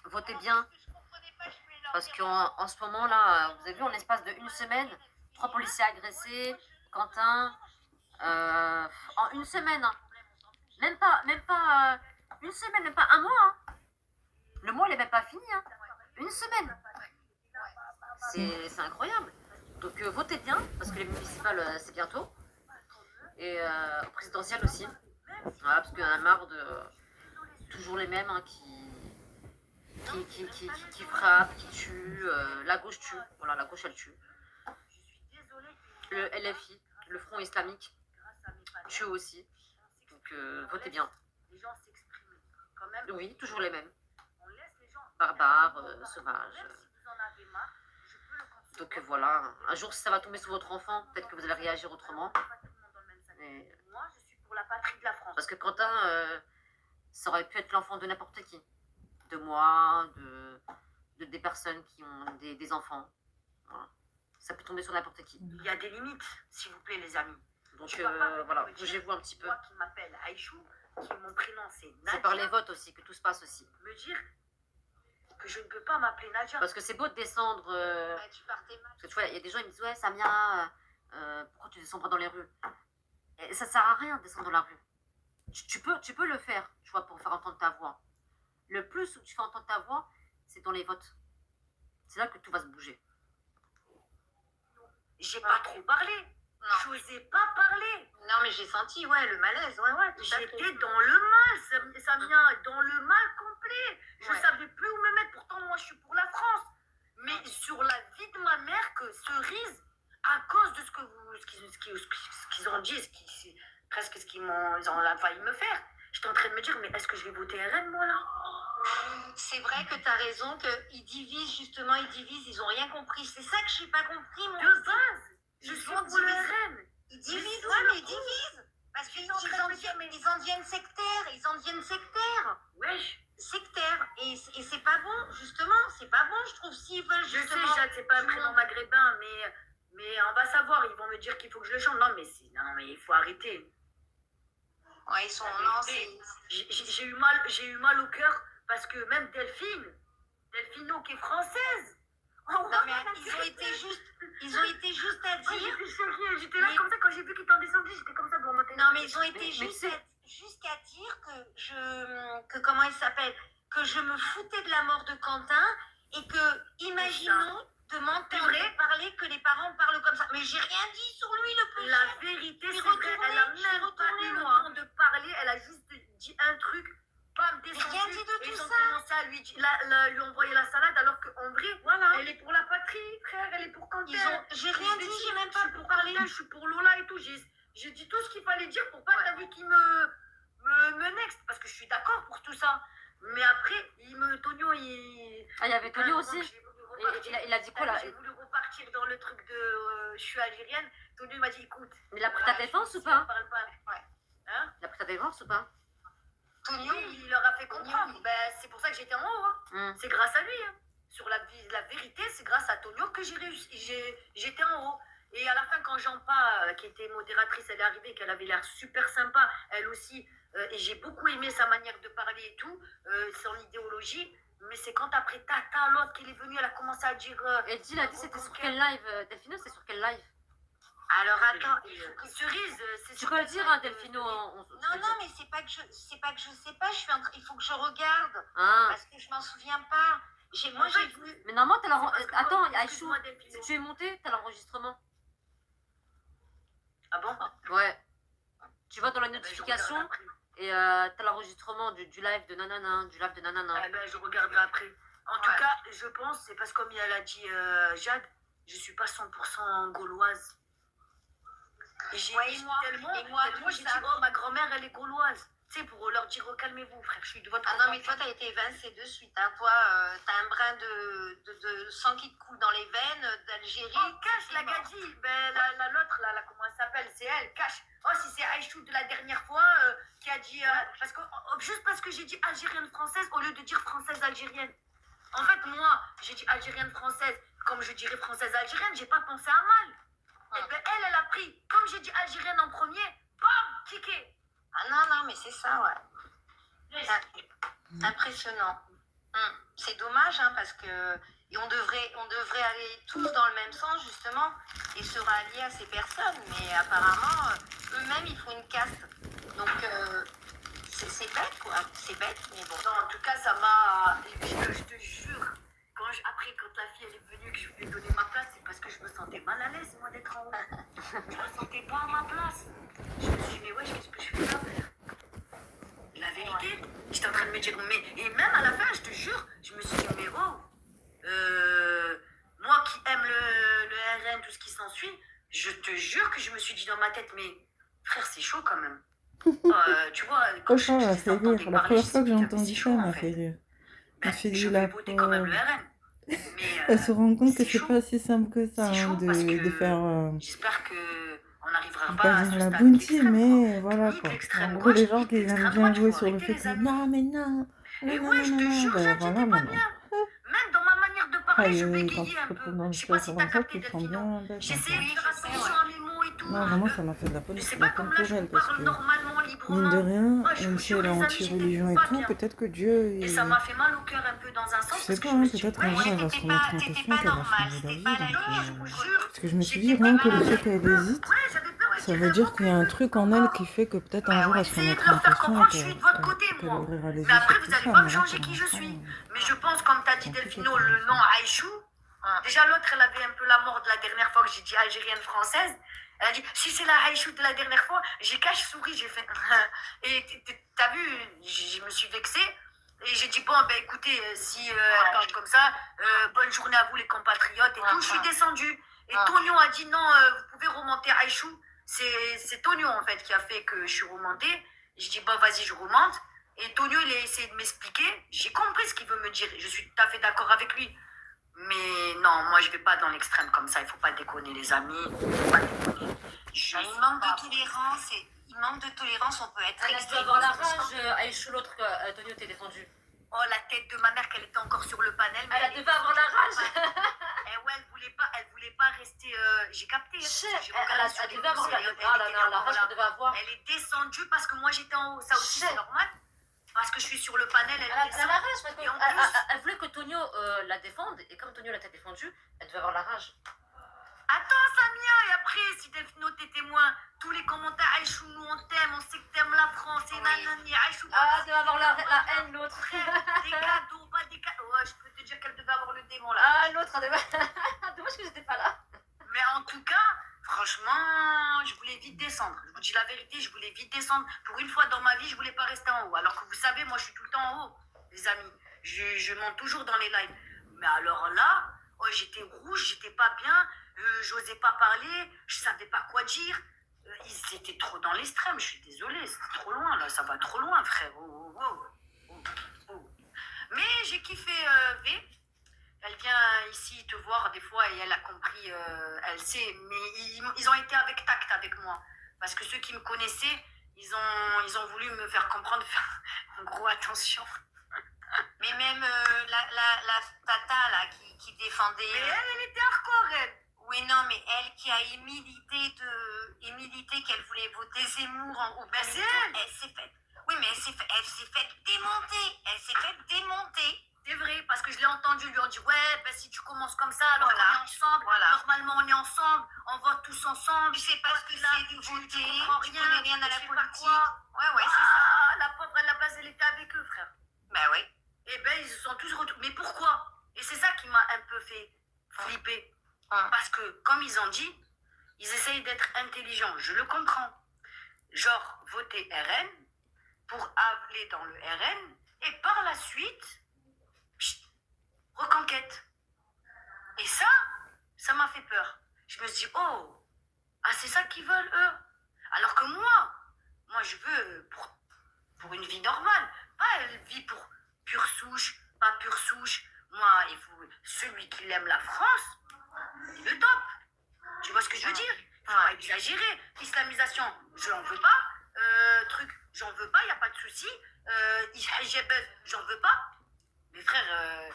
Votez bien, parce qu'en ce moment là, vous avez vu, en l'espace de une semaine, 3 policiers agressés, Quentin, en une semaine, hein. même pas une semaine, même pas un mois. Hein. Le mois il n'est même pas fini, hein. Une semaine. C'est incroyable. Donc votez bien, parce que les municipales, c'est bientôt. Et au présidentiel aussi. Voilà, parce qu'il y en a marre de toujours les mêmes hein, qui frappent, qui tuent. La gauche tue. Voilà, la gauche, elle tue. Le LFI, le Front islamique, tue aussi. Donc votez bien. Oui, toujours les mêmes. Barbares, sauvages. Donc voilà, un jour si ça va tomber sur votre enfant, peut-être que vous allez réagir autrement. Et... Moi, je suis pour la patrie de la France. Parce que Quentin, ça aurait pu être l'enfant de n'importe qui. De moi, des personnes qui ont des enfants. Voilà. Ça peut tomber sur n'importe qui. Il y a des limites, s'il vous plaît, les amis. Donc voilà, bougez-vous un petit peu. Moi qui m'appelle Aïchou, mon prénom c'est Nadia. C'est par les votes aussi que tout se passe aussi. Me dire que je ne peux pas m'appeler Nadia. Parce que c'est beau de descendre. Parce que tu vois, il y a des gens qui me disent ouais, Samia, pourquoi tu descends pas dans les rues? Et ça sert à rien de descendre dans la rue. Tu peux le faire, tu vois, pour faire entendre ta voix. Le plus où tu fais entendre ta voix, c'est dans les votes. C'est là que tout va se bouger. J'ai pas trop parlé. J'osais pas parler. Non, mais j'ai senti, le malaise. Ouais, j'étais dans le mal, Samia, dans le mal complet. Je savais plus où me mettre. Pourtant, moi, je suis pour la France. Mais sur la vie de ma mère, que Cerise, à cause de ce qu'ils ont dit, presque ce qu'ils ont failli me faire, j'étais en train de me dire, mais est-ce que je vais voter RN, moi, là? C'est vrai que tu as raison, qu'ils divisent, justement, ils ont rien compris. C'est ça que j'ai pas compris, moi. De base, je suis pour le RN. Ils divisent, mais ils divisent. Parce qu'ils en deviennent sectaires. Wesh. Sectaires. Et c'est pas bon, justement. C'est pas bon, je trouve, s'ils veulent justement... Je sais, Jade, c'est pas un prénom maghrébin, mais on va savoir. Ils vont me dire qu'il faut que je le chante. Non, mais il faut arrêter. Ouais, ils sont... J'ai eu mal au cœur parce que même Delphino qui est française. Non, mais ils ont été juste à dire... J'étais là comme ça quand j'ai vu qu'ils étaient descendus, j'étais comme ça devant ma télé. Non, mais ils ont été jusqu'à dire que comment il s'appelle, que je me foutais de la mort de Quentin et que, imaginons, de m'entendre parler que les parents parlent comme ça. Mais j'ai rien dit sur lui, le petit. La vérité, c'est vrai, elle a même pas eu le temps de parler, elle a juste dit un truc, pas descendu. Rien dit de tout ça. Ils ont commencé à lui envoyer la salade, alors qu'en vrai, elle est pour la patrie, frère, elle est pour Quentin. J'ai rien dit, j'ai même pas pour parler. Je suis pour Lola et tout, j'ai dit tout ce qu'il fallait dire pour pas que David qui me next, parce que je suis d'accord pour tout ça. Mais après, Tonio, il... Ah, il y avait Tonio aussi. Il a dit quoi là? J'ai voulu repartir dans le truc de je suis algérienne. Tonio m'a dit écoute. Mais il a pris ta défense ou pas? Ouais. Hein? Il a pris ta défense ou pas? Tonio, il leur a fait comprendre. Ben, c'est pour ça que j'étais en haut. Hein. C'est grâce à lui. Hein. sur la vérité, c'est grâce à Tonio que j'ai réussi, j'étais en haut. Et à la fin, quand Jean-Pa, qui était modératrice, elle est arrivée, qu'elle avait l'air super sympa, elle aussi, et j'ai beaucoup aimé sa manière de parler et tout, son idéologie, mais c'est quand après Tata, l'autre, qui est venue, elle a commencé à dire... Et dis, c'était sur quel live, Delphino, c'est sur quel live? Alors attends, Cerise, c'est tu peux le dire, hein, Delphino. Non, mais c'est pas que je sais pas, il faut que je regarde, parce que je m'en souviens pas. Moi, j'ai vu... Mais normalement, t'as attends, Aïchou, si tu es monté, t'as l'enregistrement. Ah bon? Ouais. Tu vas dans la notification et t'as l'enregistrement du live de nanana, Eh ben, je regarderai après. En tout cas, je pense, c'est parce que comme elle a dit Jade, je suis pas 100% gauloise. Et moi, j'ai dit, oh, ma grand-mère, elle est gauloise. Tu sais, pour leur dire, oh, calmez-vous, frère, je suis de votre... Ah non, mais toi, t'as été évincé de suite. Hein. Toi, t'as un brin de sang qui te coule dans les veines d'Algérie. Oh, cache, la gadji. Ben, l'autre, là, comment elle s'appelle? C'est elle, cache. Oh, si c'est Aïchou de la dernière fois qui a dit... juste parce que j'ai dit algérienne-française au lieu de dire française-algérienne. En fait, moi, j'ai dit algérienne-française. Comme je dirais française-algérienne, j'ai pas pensé à mal. Et ben, elle a pris, comme j'ai dit algérienne en premier, bam, kické. Ah non, mais c'est ça, ouais. Impressionnant. C'est dommage, hein, parce que on devrait aller tous dans le même sens, justement, et se rallier à ces personnes. Mais apparemment, eux-mêmes, ils font une caste. Donc, c'est bête, quoi. C'est bête, mais bon. Non, en tout cas, ça m'a... Et puis, je te jure, après, quand la fille, elle est venue, que je lui ai donné ma place, c'est parce que je me sentais mal à l'aise, moi, d'être en haut. Je me sentais pas à ma place. Je me suis dit, mais ouais, qu'est-ce que je fais là, frère? La vérité, j'étais en train de me dire, mais... Et même à la fin, je te jure, je me suis dit, mais oh, moi qui aime le RN, tout ce qui s'ensuit, je te jure que je me suis dit dans ma tête, mais frère, c'est chaud quand même. Tu vois, quand ça m'a fait rire. La première fois que j'ai entendu ça, m'a fait rire. Elle fait je vais voter quand même le RN. Mais, elle se rend compte que c'est pas si simple que ça, hein, de faire... J'espère qu'on n'arrivera pas à dire la bounty, mais voilà quoi. En gros, les gens qui aiment bien jouer sur le fait que non, mais non. Et ouais, je te jure, j'étais pas bien. Même dans ma manière de parler, je bégayais un peu. Je sais pas si t'as capté, Delphino. J'essayais de faire attention à mes mots et tout. Non, vraiment, ça m'a fait de la peine pour elle, parce que, mine de rien, même si elle est anti-religion et tout, peut-être que Dieu... Et ça m'a fait mal au cœur un peu dans un sens. Je sais pas, hein, peut-être un jour elle va se remettre en question, qu'elle va changer d'avis. Parce que je me suis dit, rien que le fait qu'elle hésite, ça veut dire qu'il y a un truc en elle qui fait que peut-être un jour elle se remettra en question et qu'elle ouvrira les yeux. Mais après, vous n'allez pas me changer qui je suis. Mais je pense, comme t'as dit Delphino, le nom Aïchou, déjà l'autre, elle avait un peu la mort de la dernière fois que j'ai dit algérienne-française. Elle a dit, si c'est la Aïchou de la dernière fois, j'ai caché souris, j'ai fait... Et t'as vu, je me suis vexée. Et j'ai dit, bon, ben écoutez, si elle parle comme ça, bonne journée à vous les compatriotes et tout. Je suis descendue. Et Tonio a dit, non, vous pouvez remonter Aïchou. C'est Tonio, en fait, qui a fait que je suis remontée. Je dis, bon, vas-y, je remonte. Et Tonio, il a essayé de m'expliquer. J'ai compris ce qu'il veut me dire. Je suis tout à fait d'accord avec lui. Mais non, moi, je vais pas dans l'extrême comme ça. Il faut pas déconner, les amis. Il faut pas déconner. Il manque de tolérance. Il manque de tolérance, on peut être extrême. Elle doit avoir la rage, Aïchou, l'autre que Tonio t'est défendu. Oh, la tête de ma mère, qu'elle était encore sur le panel. Mais elle devait avoir la rage. Ouais, elle voulait pas rester... J'ai capté. Elle devait avoir la rage qu'elle devait avoir. Elle est descendue parce que moi, j'étais en haut. Ça aussi, c'est normal. Parce que je suis sur le panel, elle a la rage. Parce elle voulait que Tonio la défende. Et comme Tonio l'a défendue, elle devait avoir la rage. Attends, Samia, et après, si Delphino t'es témoin, tous les commentaires, Aïchou, nous on t'aime, on sait que t'aimes la France, et nanani, Aïchou. Ah, devait avoir la haine, l'autre. Des cadeaux, pas des cadeaux. Ouais, je peux te dire qu'elle devait avoir le démon là. Ah, l'autre, dommage que j'étais pas là. Mais en tout cas, franchement, je voulais vite descendre. Je vous dis la vérité, je voulais vite descendre. Pour une fois dans ma vie, je voulais pas rester en haut. Alors que vous savez, moi, je suis tout le temps en haut, les amis. Je monte toujours dans les lives. Mais alors là, j'étais rouge, j'étais pas bien. J'osais pas parler, je savais pas quoi dire. Ils étaient trop dans l'extrême, je suis désolée, c'est trop loin là, ça va trop loin, frère. Mais j'ai kiffé V. Elle vient ici te voir des fois et elle a compris, elle sait. Mais ils ont été avec tact avec moi. Parce que ceux qui me connaissaient, ils ont voulu me faire comprendre, faire en gros attention. Mais même la tata là qui défendait. Mais elle était hardcore, elle. Oui, non, mais elle qui a milité qu'elle voulait voter Zemmour en groupe. Ben c'est elle. Elle s'est faite. Oui, mais elle s'est fait démonter. Elle s'est fait démonter. C'est vrai, parce que je l'ai entendu, lui ont dit ouais, ben si tu commences comme ça, alors qu'on est ensemble, normalement on est ensemble, on vote tous ensemble. Tu sais pas ce que c'est de voter, tu rien, connais rien à la politique. Ouais, c'est ça. La pauvre, à la base, elle était avec eux, frère. Ben oui. Et ben ils se sont tous retrouvés. Mais pourquoi? Et c'est ça qui m'a un peu fait flipper. Parce que, comme ils ont dit, ils essayent d'être intelligents. Je le comprends. Genre, voter RN pour aller dans le RN et par la suite, reconquête. Et ça m'a fait peur. Je me suis dit, oh, c'est ça qu'ils veulent, eux. Alors que moi je veux pour une vie normale. Pas une vie pour pure souche, pas pure souche. Moi, il faut celui qui aime la France, c'est le top. Tu vois ce que je veux dire? Faut pas exagérer. Islamisation, je n'en veux pas. J'en veux pas, il n'y a pas de souci. Hijab, j'en veux pas. Mais frère,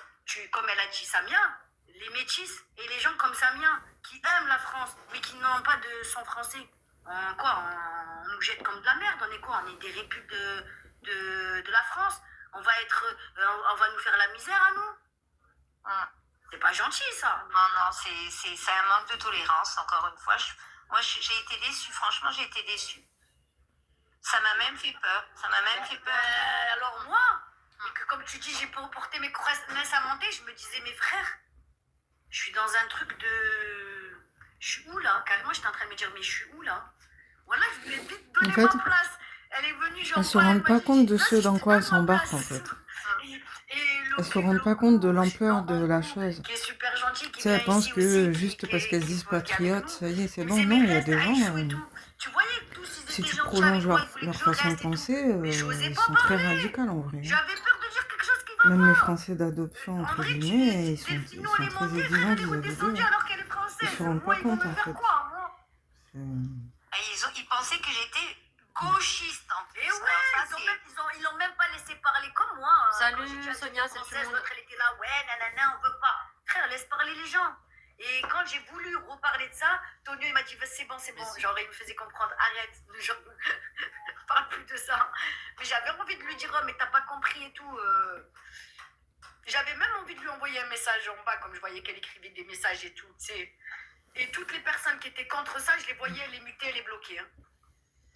comme elle a dit Samia, les métis et les gens comme Samia qui aiment la France, mais qui n'ont pas de sang français, on nous jette comme de la merde. On est quoi? On est des réputes de la France. On va nous faire la misère à nous. C'est pas gentil, ça. Non, c'est un manque de tolérance, encore une fois. Moi, j'ai été déçue, franchement, j'ai été déçue. Ça m'a même fait peur. Alors moi, comme tu dis, j'ai porté mes messes à monter, je me disais, mes frères, je suis dans un truc de... Je suis où, là? Carrément, j'étais en train de me dire, mais je suis où, là? Voilà, je voulais vite donner ma place. Elle est venue, genre... Elles se rendent pas compte de ce dans quoi elles s'embarquent, en fait. Elles se rendent pas compte de l'ampleur de la chose. Qui est super gentil, Tu sais, elles pensent que juste parce qu'elles disent patriotes, ça y est, c'est bon. Non, il y a des gens... Si tu prolonges leur façon de penser, ils sont très radicaux, en vrai. J'avais peur de dire quelque chose qui va Même les Français d'adoption, entre guillemets, ils sont très exigeants vis-à-vis d'eux. Ils se rendent pas compte, en fait. Ils pensaient que j'étais gauchiste, en fait. Et ouais, ils l'ont même pas laissé parler comme moi. Salut Sonia, c'est tout le monde. L'autre, elle était là, ouais, nanana, on veut pas. Frère, laisse parler les gens. Et quand j'ai voulu reparler de ça, Tonio, il m'a dit, c'est bon. Genre, il me faisait comprendre, arrête, genre, parle plus de ça. Mais j'avais envie de lui dire, oh, mais t'as pas compris et tout. J'avais même envie de lui envoyer un message en bas, comme je voyais qu'elle écrivait des messages et tout, tu sais. Et toutes les personnes qui étaient contre ça, je les voyais, les muter, les bloquer. Hein.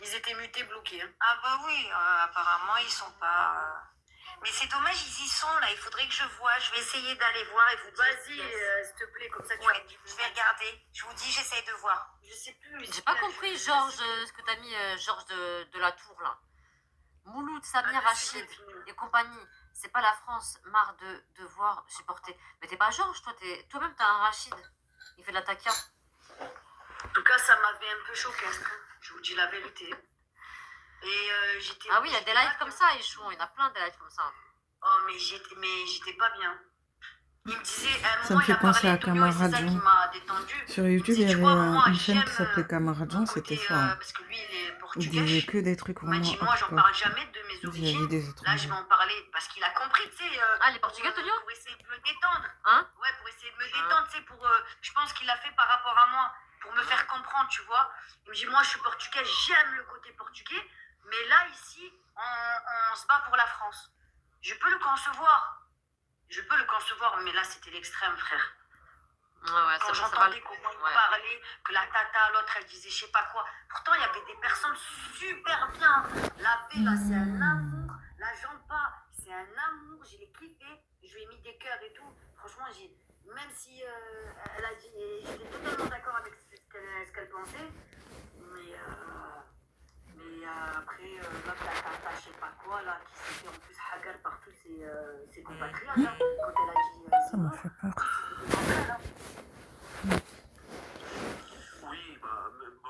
Ils étaient mutés, bloqués. Hein. Ah bah oui, apparemment, ils sont pas... Mais c'est dommage, ils y sont là, il faudrait que je voie. Je vais essayer d'aller voir et vous dire. Vas-y, s'il te plaît, comme ça tu vas dire. Je vais regarder. Je vous dis, j'essaye de voir. Je sais plus. J'ai pas compris, Georges, ce que t'as mis, Georges de la Tour là. Mouloud, Samir, Rachid et compagnie. C'est pas la France, marre de devoir supporter. Mais t'es pas Georges, toi-même t'as un Rachid. Il fait de la taquia. En tout cas, ça m'avait un peu choqué. Je vous dis la vérité. Et j'étais... Ah oui, il y a des lives comme ça, Ichou. Il y en a plein des lives comme ça. Oh, mais j'étais pas bien. Il me disait... Ça me fait penser à Kamaradjan. Sur YouTube, il y avait une chaîne qui s'appelait Kamaradjan, c'était ça. Parce que lui, il est portugais. Il disait que des trucs vraiment... Il m'a dit, moi, j'en parle jamais de mes origines. Là, je vais en parler parce qu'il a compris, tu sais... les Portugais, Tonio? Pour essayer de me détendre. Hein? Ouais, pour essayer de me détendre, tu sais, je pense qu'il l'a fait par rapport à moi, pour me faire comprendre, tu vois. Il me dit, moi, je suis portugais, j'aime le côté portugais, mais là, ici, on se bat pour la France. Je peux le concevoir. Mais là, c'était l'extrême, frère. Ouais, quand j'entendais comment il parlait, que la tata, l'autre, elle disait je sais pas quoi. Pourtant, il y avait des personnes super bien. La paix, là, c'est un amour. La jambe, c'est un amour. Je l'ai kiffé. Je lui ai mis des cœurs et tout. Franchement, même si elle a dit, j'étais totalement d'accord avec ce qu'elle pensait. Mais après, l'autre, la tata, je sais pas quoi, là, qui s'est fait en plus hagar par tous ses compatriotes. Hein, quand elle a dit... ça m'a fait peur. Oui,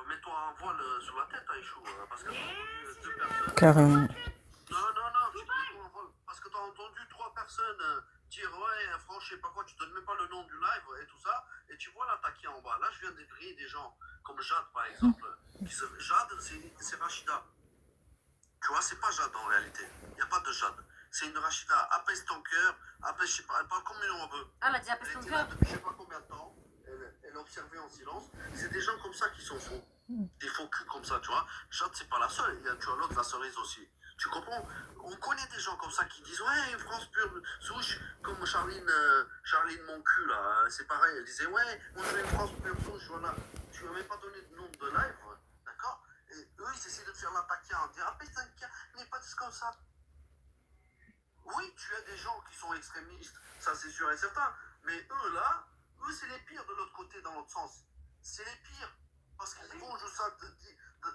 mets-toi un voile sur la tête, Aïchou, parce que deux personnes... Carrément. Non, tu mets un voile, parce que t'as entendu 3 personnes dire, ouais, franchement, je sais pas quoi, tu donnes même pas le nom du live et tout ça, et tu vois l'attaquer en bas. Là, je viens de griller des gens, comme Jade, par exemple. Jade, c'est Rachida. Tu vois, c'est pas Jade en réalité. Il n'y a pas de Jade. c'est une Rachida. Apaise ton cœur, apaise, je sais pas, elle parle comme on veut. Ah, elle a dit apaise ton cœur. Depuis je sais pas combien de temps, elle observait en silence. C'est des gens comme ça qui sont faux. Des faux culs comme ça, tu vois. Jade, c'est pas la seule, il y a, tu vois, l'autre, la cerise aussi. Tu comprends? On connaît des gens comme ça qui disent ouais, une France pure souche, comme Charline mon cul là, c'est pareil, elle disait ouais, on veut une France pure souche, voilà. Tu m'as même pas donné de nom de live, d'accord? Et eux, ils essaient de te faire l'attaquer en disant ah, putain, n'est pas tous comme ça. Oui, tu as des gens qui sont extrémistes, ça c'est sûr et certain, mais eux là, eux c'est les pires de l'autre côté, dans l'autre sens. C'est les pires, parce qu'ils vont juste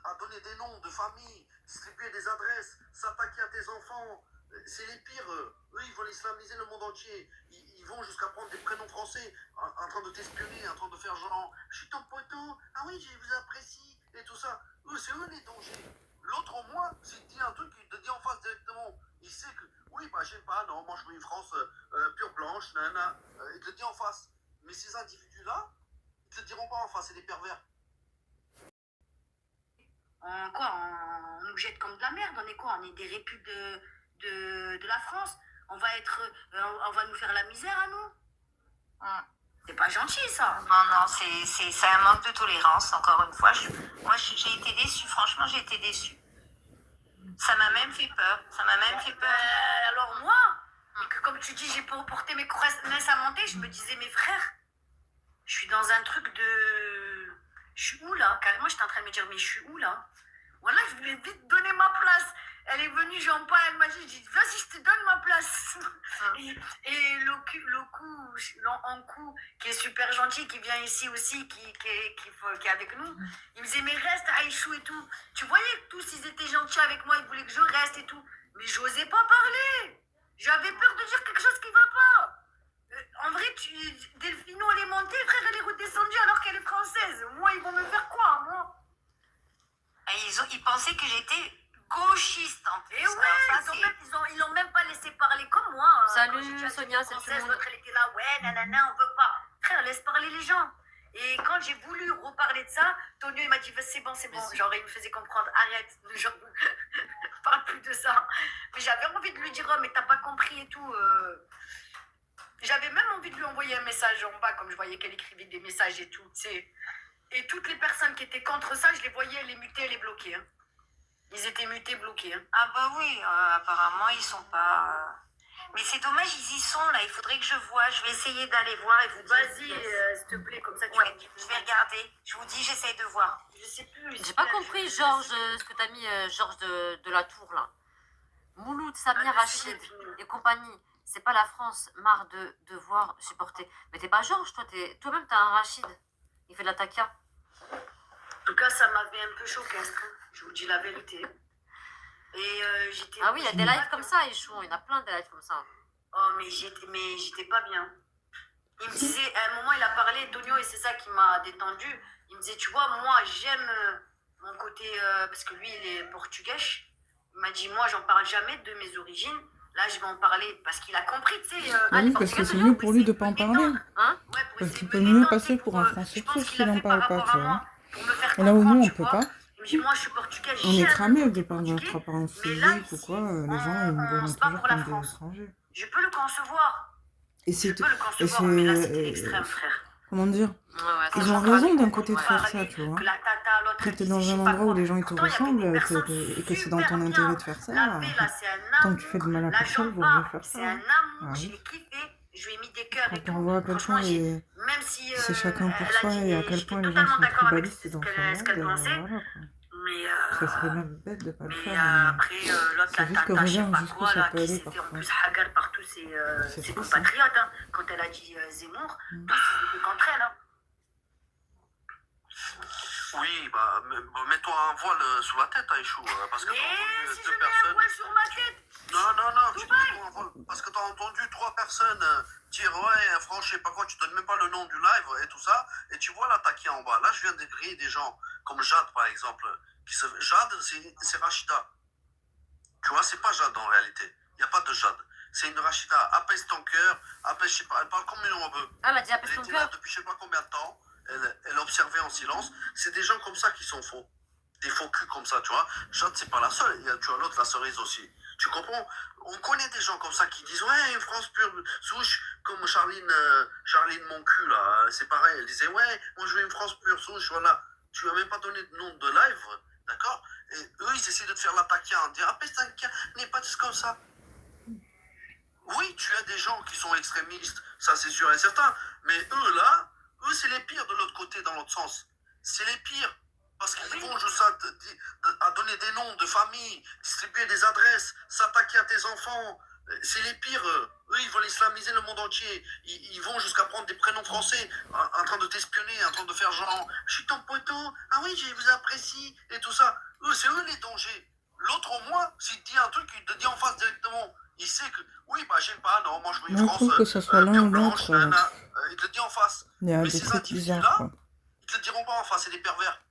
à donner des noms de famille, distribuer des adresses, s'attaquer à tes enfants. C'est les pires. Eux, ils veulent islamiser le monde entier. Ils vont jusqu'à prendre des prénoms français, en train de t'espionner, en train de faire genre « Je suis ton poteau, ah oui, je vous apprécie » et tout ça. Eux, c'est eux les dangers. L'autre, au moins, s'il te dit un truc, il te dit en face directement. Il sait que, oui, bah, j'aime pas, non, moi je veux une France pure blanche, nanana. Il te le dit en face. Mais ces individus-là, ils te le diront pas en face, c'est des pervers. On nous jette comme de la merde, on est quoi? On est des répus de la France. On va nous faire la misère à nous. C'est pas gentil ça. Non, c'est un manque de tolérance, encore une fois. Moi, j'ai été déçue, franchement, j'ai été déçue. Ça m'a même fait peur, alors moi, comme tu dis, j'ai porté mes couresses à monter, je me disais, mes frères, je suis dans un truc de... Je suis où là? Carrément, j'étais en train de me dire, mais je suis où là? Voilà, je voulais vite donner ma place. Elle est venue, j'en parle, elle m'a dit, vas-y, je te donne ma place. Et l'Ankou, qui est super gentil, qui vient ici aussi, qui est avec nous, il me disait, mais reste, Aïchou et tout. Tu voyais que tous, ils étaient gentils avec moi, ils voulaient que je reste et tout. Mais j'osais pas parler. J'avais peur de dire quelque chose qui va pas. En vrai, Delphino, elle est montée, frère, elle est redescendue alors qu'elle est française. Moi, ils vont me faire quoi, moi? Ils pensaient que j'étais gauchiste en plus. Et ouais, ils l'ont même pas laissé parler comme moi. Salut Sonia, c'est française, l'autre elle était là, ouais, nanana, on veut pas. Frère, laisse parler les gens. Et quand j'ai voulu reparler de ça, Tonio il m'a dit c'est bon. Genre il me faisait comprendre, arrête, genre, parle plus de ça. Mais j'avais envie de lui dire, oh mais t'as pas compris et tout. J'avais même envie de lui envoyer un message en bas, comme je voyais qu'elle écrivait des messages et tout, tu sais. Et toutes les personnes qui étaient contre ça, je les voyais les muter, les bloquer. Hein. Ils étaient mutés, bloqués. Hein. Ah bah oui, apparemment ils sont pas... Mais c'est dommage, ils y sont là, il faudrait que je voie. Je vais essayer d'aller voir et vous dire. Vas-y, s'il te plaît, comme ça tu vas me dire. Je vais regarder, je vous dis, j'essaye de voir. Je sais plus. J'ai pas compris, Georges, ce que t'as mis, Georges de la Tour là. Mouloud, Samir, Rachid et compagnie. C'est pas la France, marre de devoir supporter. Mais t'es pas Georges, toi-même t'as un Rachid. Il fait de la taquia. En tout cas, ça m'avait un peu choqué, je vous dis la vérité. Et j'étais... Ah oui, il y a des lives comme ça, Ichou, il y en a plein de lives comme ça. Oh, mais j'étais pas bien. Il me disait, à un moment, il a parlé, Tonio, et c'est ça qui m'a détendu. Il me disait, tu vois, moi, j'aime mon côté... parce que lui, il est portugais. Il m'a dit, moi, j'en parle jamais de mes origines. Là, je vais en parler parce qu'il a compris, tu sais. Oui, parce que c'est mieux pour lui de pas en parler. Hein? Parce qu'il peut mieux passer pour un français s'il n'en parle pas, tu vois. Et là où nous, on peut pas. Moi, je suis portugaise. On est cramé de par notre apparence physique ou quoi. Les gens, ils nous voient toujours comme des étrangers. Je peux le concevoir. Et c'est... Mais là, c'était l'extrême, frère. Comment dire? Ils ont raison d'un côté de faire ça, tu vois. Quand t'es dans un endroit où les gens ils te ressemblent et que c'est dans ton intérêt de faire ça, tant que tu fais de mal à personne, il vaut mieux faire ça. C'est un amour, je l'ai kiffé, je lui ai mis des cœurs et tout. Quand on voit à quel point c'est chacun pour soi et à quel point les gens sont tribalistes dans ce monde, voilà quoi. Ça serait même bête de pas le faire. Après, l'autre, la tata, je sais pas quoi, là, qui s'était en plus hagar par tous ses compatriotes, hein. Quand elle a dit Zemmour, tous ils étaient contre elle, hein. Oui, bah, mets-toi un voile sur la tête, Aïchou, parce que mais t'as entendu si deux je mets un voile sur ma tête. Non, tu mets un voile, parce que t'as entendu 3 personnes dire, ouais, franchement, je sais pas quoi, tu donnes même pas le nom du live et tout ça, et tu vois l'attaquer en bas. Là, je viens de griller des gens, comme Jade, par exemple. Jade, c'est Rachida. Tu vois, c'est pas Jade en réalité. Il n'y a pas de Jade. C'est une Rachida. Apaise ton cœur, apaise, je sais pas, elle parle comme une veut. Ah, elle a dit apaise ton cœur. Depuis je sais pas combien de temps. Elle observait en silence. C'est des gens comme ça qui sont faux. des faux culs comme ça, tu vois. Jade, c'est pas la seule. Tu as l'autre, la cerise aussi. Tu comprends? On connaît des gens comme ça qui disent ouais, une France pure souche, comme Charline mon cul là, c'est pareil. Elle disait ouais, moi je veux une France pure souche, voilà. Tu as même pas donné de nom de live, d'accord? Et eux, ils essaient de te faire l'attaquer, en dire ah, Pestanka n'est pas tous comme ça. Oui, tu as des gens qui sont extrémistes, ça c'est sûr et certain. Mais eux là, eux c'est les pires de l'autre côté, dans l'autre sens. C'est les pires. Parce qu'ils vont juste à donner des noms de famille, distribuer des adresses, s'attaquer à tes enfants. C'est les pires. Eux, ils veulent islamiser le monde entier. Ils vont jusqu'à prendre des prénoms français, en train de t'espionner, en train de faire genre « Je suis ton poteau, ah oui, je vous apprécie » et tout ça. Eux, c'est eux les dangers. L'autre, au moins, s'il te dit un truc, il te dit en face directement. Il sait que, oui, bah j'aime pas, non, moi je veux une France que ce soit l'un ou l'autre, il te le dit en face. il y a Mais des ces trucs bizarres, quoi. individus-là, ils te le diront pas en face, c'est des pervers.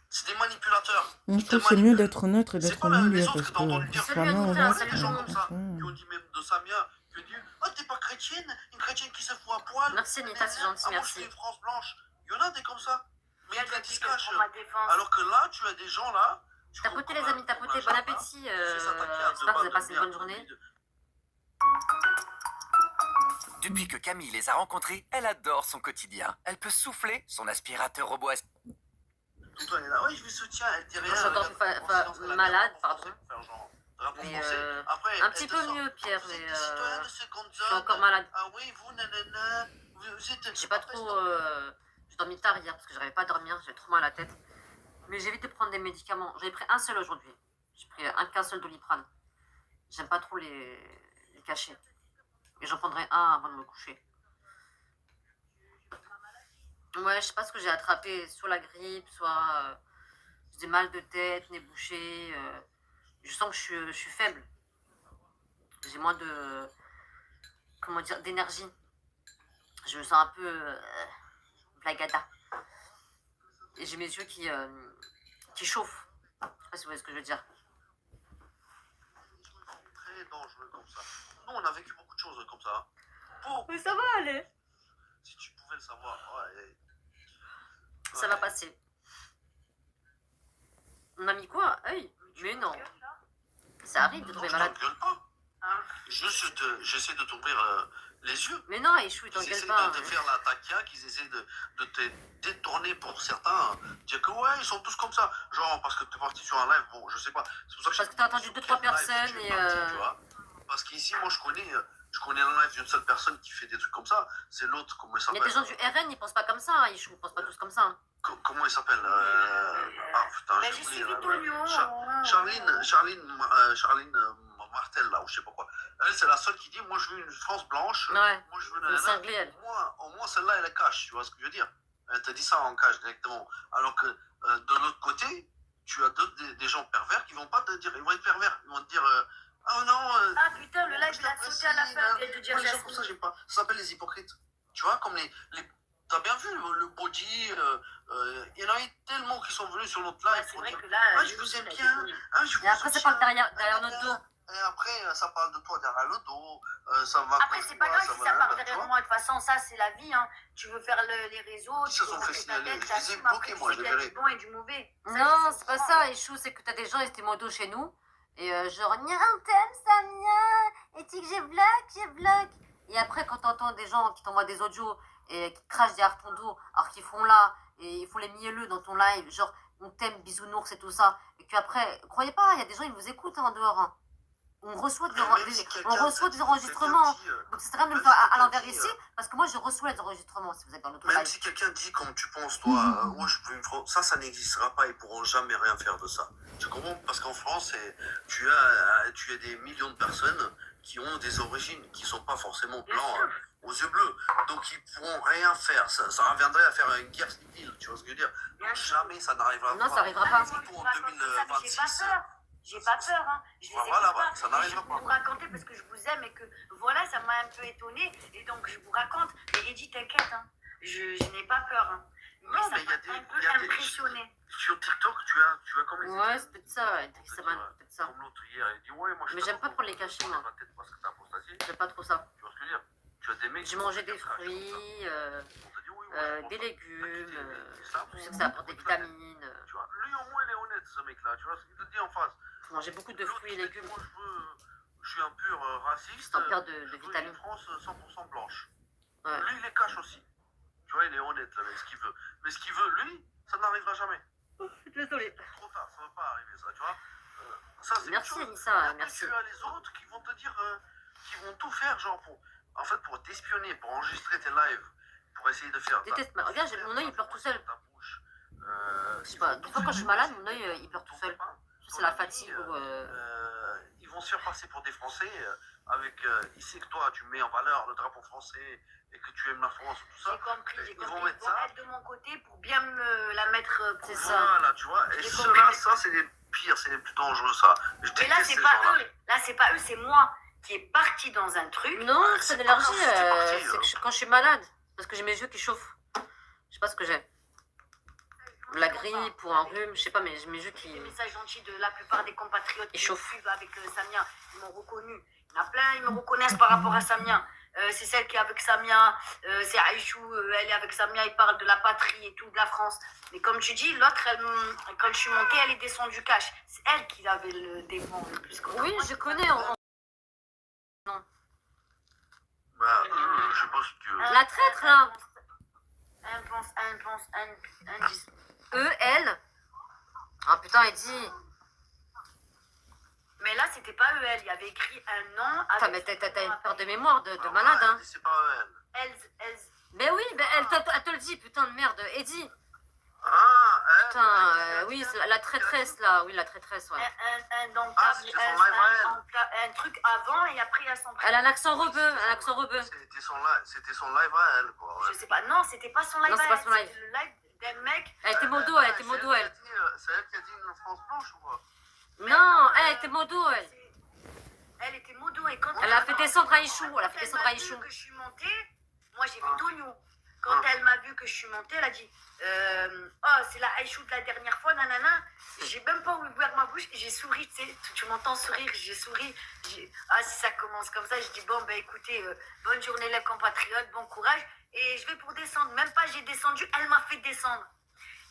C'est des manipulateurs. Je trouve que c'est mieux d'être neutre et d'être au milieu, Les parce autres que t'as entendu que dire, ce soit l'un ou l'autre, des gens comme ça, qui ont dit même de Samia, qui ont dit « Ah, t'es pas chrétienne, une chrétienne qui se fout à poil. » Merci Anita, c'est gentil, moi, je merci. suis une France blanche. Il y en a des comme ça. Mais Là, ils la je dis que discachent. pour ma défense. Alors que là, tu as des gens là... Tapotez les amis, tapotez, bon appétit. J'espère que vous avez passé une bonne journée. Depuis que Camille les a rencontrés, elle adore son quotidien. Elle peut souffler son aspirateur robot. Tout toi, elle est là, oui, je lui soutiens, elle dit rien. Je suis encore malade, pardon. Mais Après, un petit peu mieux, Pierre, mais je suis encore malade. Ah oui, vous, nanana, vous êtes... J'ai pas trop... J'ai dormi tard hier parce que j'arrivais pas à dormir, j'avais trop mal à la tête. Mais j'évite de prendre des médicaments. J'avais pris un seul aujourd'hui. J'ai pris qu'un seul Doliprane. J'aime pas trop les cacher. Et j'en prendrai un avant de me coucher. Ouais, je sais pas ce que j'ai attrapé. Soit la grippe, soit des mal de tête, nez bouché. Je sens que je suis faible. J'ai moins de... Comment dire? D'énergie. Je me sens un peu... blagada. Et j'ai mes yeux qui chauffent. Je sais pas si vous voyez ce que je veux dire. Très dangereux comme ça. Nous, on a vécu beaucoup de choses comme ça. Mais ça va aller. Si tu pouvais le savoir, ouais. Ça va passer. On m'a mis quoi? Hey, mais non. Ça arrive de tomber malade. Je ne gueule pas. J'essaie de t'ouvrir les yeux. Mais non, Échou, il t'engueule pas. Ils essaient de faire la taquia, qu'ils essaient de te détourner pour certains. Dire que ouais, ils sont tous comme ça. Genre, parce que tu es parti sur un live, bon, je sais pas. C'est pour ça que parce que tu as entendu 2-3 personnes et... tu vois. Parce qu'ici, moi, je connais un live d'une seule personne qui fait des trucs comme ça. C'est l'autre, comment il s'appelle? Il y a des gens du RN, ils pensent pas comme ça, hein, Échou, ils pensent pas tous comme ça. Hein. Comment il s'appelle? Ah putain, j'ai oublié. Charline Martel, là, ou je sais pas quoi. Elle, c'est la seule qui dit, moi, je veux une France blanche. Ouais, moi, je veux une cinglée, elle. Au moins, celle-là, elle est cash, tu vois ce que je veux dire? Elle te dit ça en cash directement. Alors que de l'autre côté, tu as des gens pervers qui vont pas te dire, ils vont être pervers, ils vont te dire, ah non. Ah putain, le live, il a sauté à la fin de dire les gens comme ça, j'aime pas. Ça s'appelle les hypocrites. Tu vois, comme les t'as bien vu le body, il y en a eu tellement qui sont venus sur notre live pour dire ah, je vous aime bien, ah, je vous et après, ça parle derrière notre dos. Et après, ça parle de toi derrière le dos. Ça va après, c'est pas grave si ça parle derrière moi. De toute façon, ça, c'est la vie. Hein. Tu veux faire les réseaux, tu veux monter ta tête, je les ai bloqués, moi, je les verrai. Du bon et du mauvais. Non, c'est pas ça, Échou, c'est que t'as des gens, ils étaient modo chez nous. Et genre, on t'aime, Samia. Et tu que j'ai bloque. Et après, quand t'entends des gens qui t'envoient des audios et qui te crachent derrière ton dos, alors qu'ils font là, et ils font les mielleux dans ton live, genre, on t'aime, bisounours et tout ça. Et qu'après, croyez pas, il y a des gens, ils vous écoutent en dehors. Hein. On reçoit des enregistrements. Donc c'est très bien de le faire à l'envers ici, parce que moi je reçois les enregistrements si vous êtes dans notre live. Même si quelqu'un dit comme tu penses, toi, moi je veux une France, ça n'existera pas, ils pourront jamais rien faire de ça. Tu comprends? Parce qu'en France, tu as des millions de personnes qui ont des origines, qui ne sont pas forcément blancs aux yeux bleus. Donc ils pourront rien faire. Ça reviendrait à faire une guerre civile, tu vois ce que je veux dire? Donc, jamais ça n'arrivera pas. Non, ça n'arrivera pas. Surtout en 2026. J'ai pas peur, hein. Je les écoute voilà, pas. ça n'arrivera pas. Je vous raconter parce que je vous aime et que voilà, ça m'a un peu étonnée. Et donc je vous raconte. Et Eddie, t'inquiète, hein. Je n'ai pas peur. Hein. Mais ça m'a un peu impressionné. Sur TikTok, tu as comme les ouais, c'est peut-être ça, ouais. Ça va, peut-être ça. Comme l'autre hier, il dit ouais, moi je mais j'aime pas trop les cacher, moi. J'aime pas trop ça. Tu vois ce que je veux dire? Tu as des mecs. J'ai mangé des fruits, des légumes, je sais que ça apporte des vitamines. Tu vois, lui au moins il est honnête ce mec-là, tu vois, il te dit en face. Faut manger beaucoup de fruits et légumes. Moi je suis un pur raciste. En perte de vitamines. Une France 100% blanche. Ouais. Lui il les cache aussi. Tu vois, il est honnête avec ce qu'il veut. Mais ce qu'il veut, lui, ça n'arrivera jamais. Désolée. Trop tard, ça ne va pas arriver ça, tu vois. Ça, c'est merci Anissa, merci. Tu as les autres qui vont te dire, qui vont tout faire, genre pour t'espionner, pour enregistrer tes lives, pour essayer de faire. Déteste, regarde, mon œil il pleure tout seul. Je sais pas, des fois quand je suis malade, mon œil il pleure tout seul. C'est la fatigue ou. Ils vont se faire passer pour des Français avec. Ils savent que toi tu mets en valeur le drapeau français et que tu aimes la France, tout ça. J'ai compris. Ils Ils vont vont mettre ça. être de mon côté pour bien me la mettre. C'est ça. Voilà, tu vois. Et ceux-là, ça c'est les pires, c'est les plus dangereux, ça. Mais là, c'est pas eux. Là, c'est pas eux, c'est moi qui est parti dans un truc. Non, c'est de l'allergie. C'est quand je suis malade. Parce que j'ai mes yeux qui chauffent. Je sais pas ce que j'ai. La grippe ou un rhume, je sais pas, mais j'ai mes yeux qui. Des messages gentils de la plupart des compatriotes qui chauffent. suivent avec Samia. Ils m'ont reconnu. Il y en a plein, ils me reconnaissent par rapport à Samia. C'est celle qui est avec Samia. C'est Aïchou, elle est avec Samia. Il parle de la patrie et tout, de la France. Mais comme tu dis, l'autre, quand je suis montée, elle est descendue du cash. C'est elle qui avait le démon le plus grand. Oui, je connais. Non. Bah, je sais pas si tu veux. La traître, là. Un 10. Elle. Ah putain, elle dit. Mais là, c'était pas elle. Il y avait écrit un nom. Putain, mais t'as une peur de mémoire de malade, hein. C'est pas elle. Mais oui, mais elle te le dit, putain de merde. Eddie. Ah, elle. Putain, oui, la traîtresse, là. Oui, la traîtresse, ouais. Un truc avant et après, il y a son. Elle a l'accent rebeu, C'était son live à elle, quoi. Ouais. Je sais pas. Non, c'était pas son live. Non, c'est pas son live. C'était le live d'un mec. Elle était modo, elle. C'est elle qui a dit une France blanche ou quoi? Non, elle était modo, elle. Elle était modo et quand elle a fait descendre Aïchou, que je suis montée, moi j'ai vu Tonio. Quand elle m'a vu que je suis montée, elle a dit oh, c'est la Aïchou de la dernière fois, nanana. J'ai même pas ouvert ma bouche, j'ai souri, tu sais, tu m'entends sourire, j'ai souri. Ah, si ça commence comme ça, je dis bon, ben écoutez, bonne journée les compatriotes, bon courage. Et je vais pour descendre, même pas j'ai descendu, elle m'a fait descendre.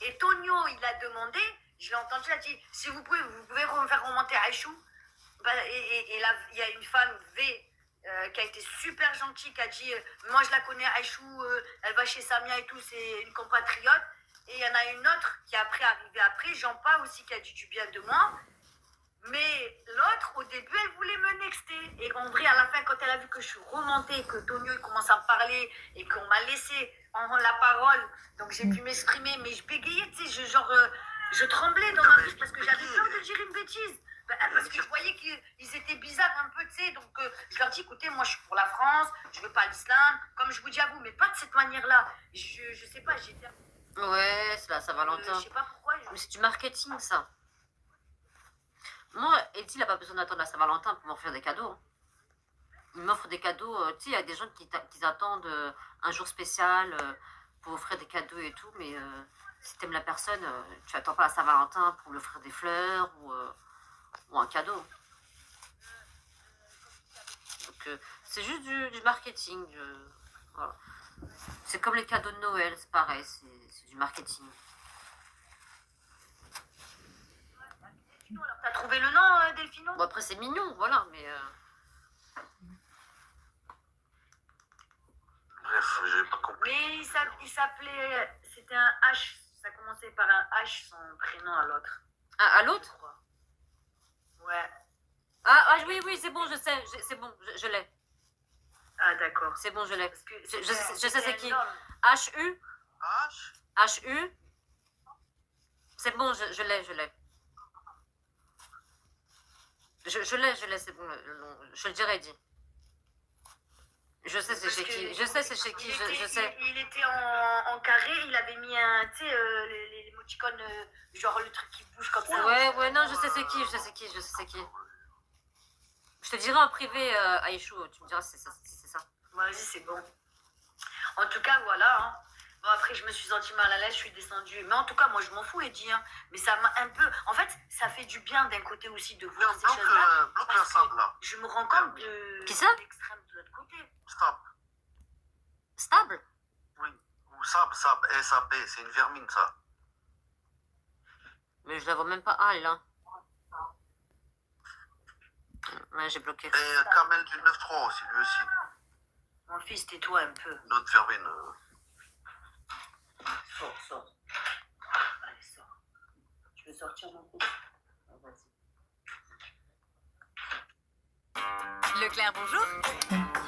Et Tonio, il a demandé, je l'ai entendu, il a dit si vous pouvez me faire remonter Aïchou. Et là, il y a une femme, V, qui a été super gentille, qui a dit moi je la connais, Aïchou, elle va chez Samia et tout, c'est une compatriote. Et il y en a une autre qui est arrivée après, Jean-Pa aussi, qui a dit du bien de moi. Mais l'autre, au début, elle voulait me nexter. Et en vrai, à la fin, quand elle a vu que je suis remontée, que Tonio il commence à me parler et qu'on m'a laissé la parole, donc j'ai pu m'exprimer, mais je bégayais, tu sais, je tremblais dans ma bouche parce que j'avais peur de dire une bêtise. Parce que je voyais qu'ils étaient bizarres un peu, tu sais, donc je leur dis, écoutez, moi je suis pour la France, je veux pas l'islam, comme je vous dis à vous, mais pas de cette manière-là. Je sais pas, j'ai... Ouais, c'est la Saint-Valentin. Je sais pas pourquoi. Mais c'est du marketing, ça. Moi, Eddie, il n'a pas besoin d'attendre la Saint-Valentin pour m'offrir des cadeaux. Il m'offre des cadeaux, tu sais, il y a des gens qui attendent un jour spécial pour offrir des cadeaux et tout, mais si t'aimes la personne, tu attends pas la Saint-Valentin pour lui offrir des fleurs ou un cadeau. Donc, c'est juste du marketing. Voilà. C'est comme les cadeaux de Noël, c'est pareil, c'est du marketing. T'as trouvé le nom, Delphino? Bon, après, c'est mignon, voilà, mais... Bref, j'ai pas compris. Mais il s'appelait... C'était un H, ça commençait par un H, son prénom à l'autre. Ah, à l'autre? Ouais. Ah, oui, c'est bon, je sais, c'est bon, je l'ai. Ah, d'accord. C'est bon, je l'ai. Je sais c'est qui. HU. HU. C'est bon, je l'ai. Je l'ai, c'est bon. Je le dirai, dit. Je sais c'est chez qui. Je sais c'est chez qui, je sais. Il était en carré, il avait mis un, tu sais, les émoticônes, genre le truc qui bouge comme ça. Ouais, non, je sais c'est qui. Je te dirai en privé, Aïchou, tu me diras si c'est ça. Vas-y, c'est bon. En tout cas, voilà. Hein. Bon, après, je me suis sentie mal à l'aise, je suis descendue. Mais en tout cas, moi, je m'en fous, Eddie. Hein. Mais ça m'a un peu... En fait, ça fait du bien d'un côté aussi de voir ces choses-là. Parce que je me rends compte de qui ça? L'extrême de l'autre côté. Stop. Stable? Oui. Ou Sab, SAB, c'est une vermine, ça. Mais je la vois même pas. Ah, elle est là. Ouais, j'ai bloqué. Et Kamel du 9-3 aussi, lui aussi. Mon fils, tais-toi un peu. Notre vermine. Sors. Allez, sors. Tu veux sortir, mon fils? Vas-y. Leclerc, bonjour.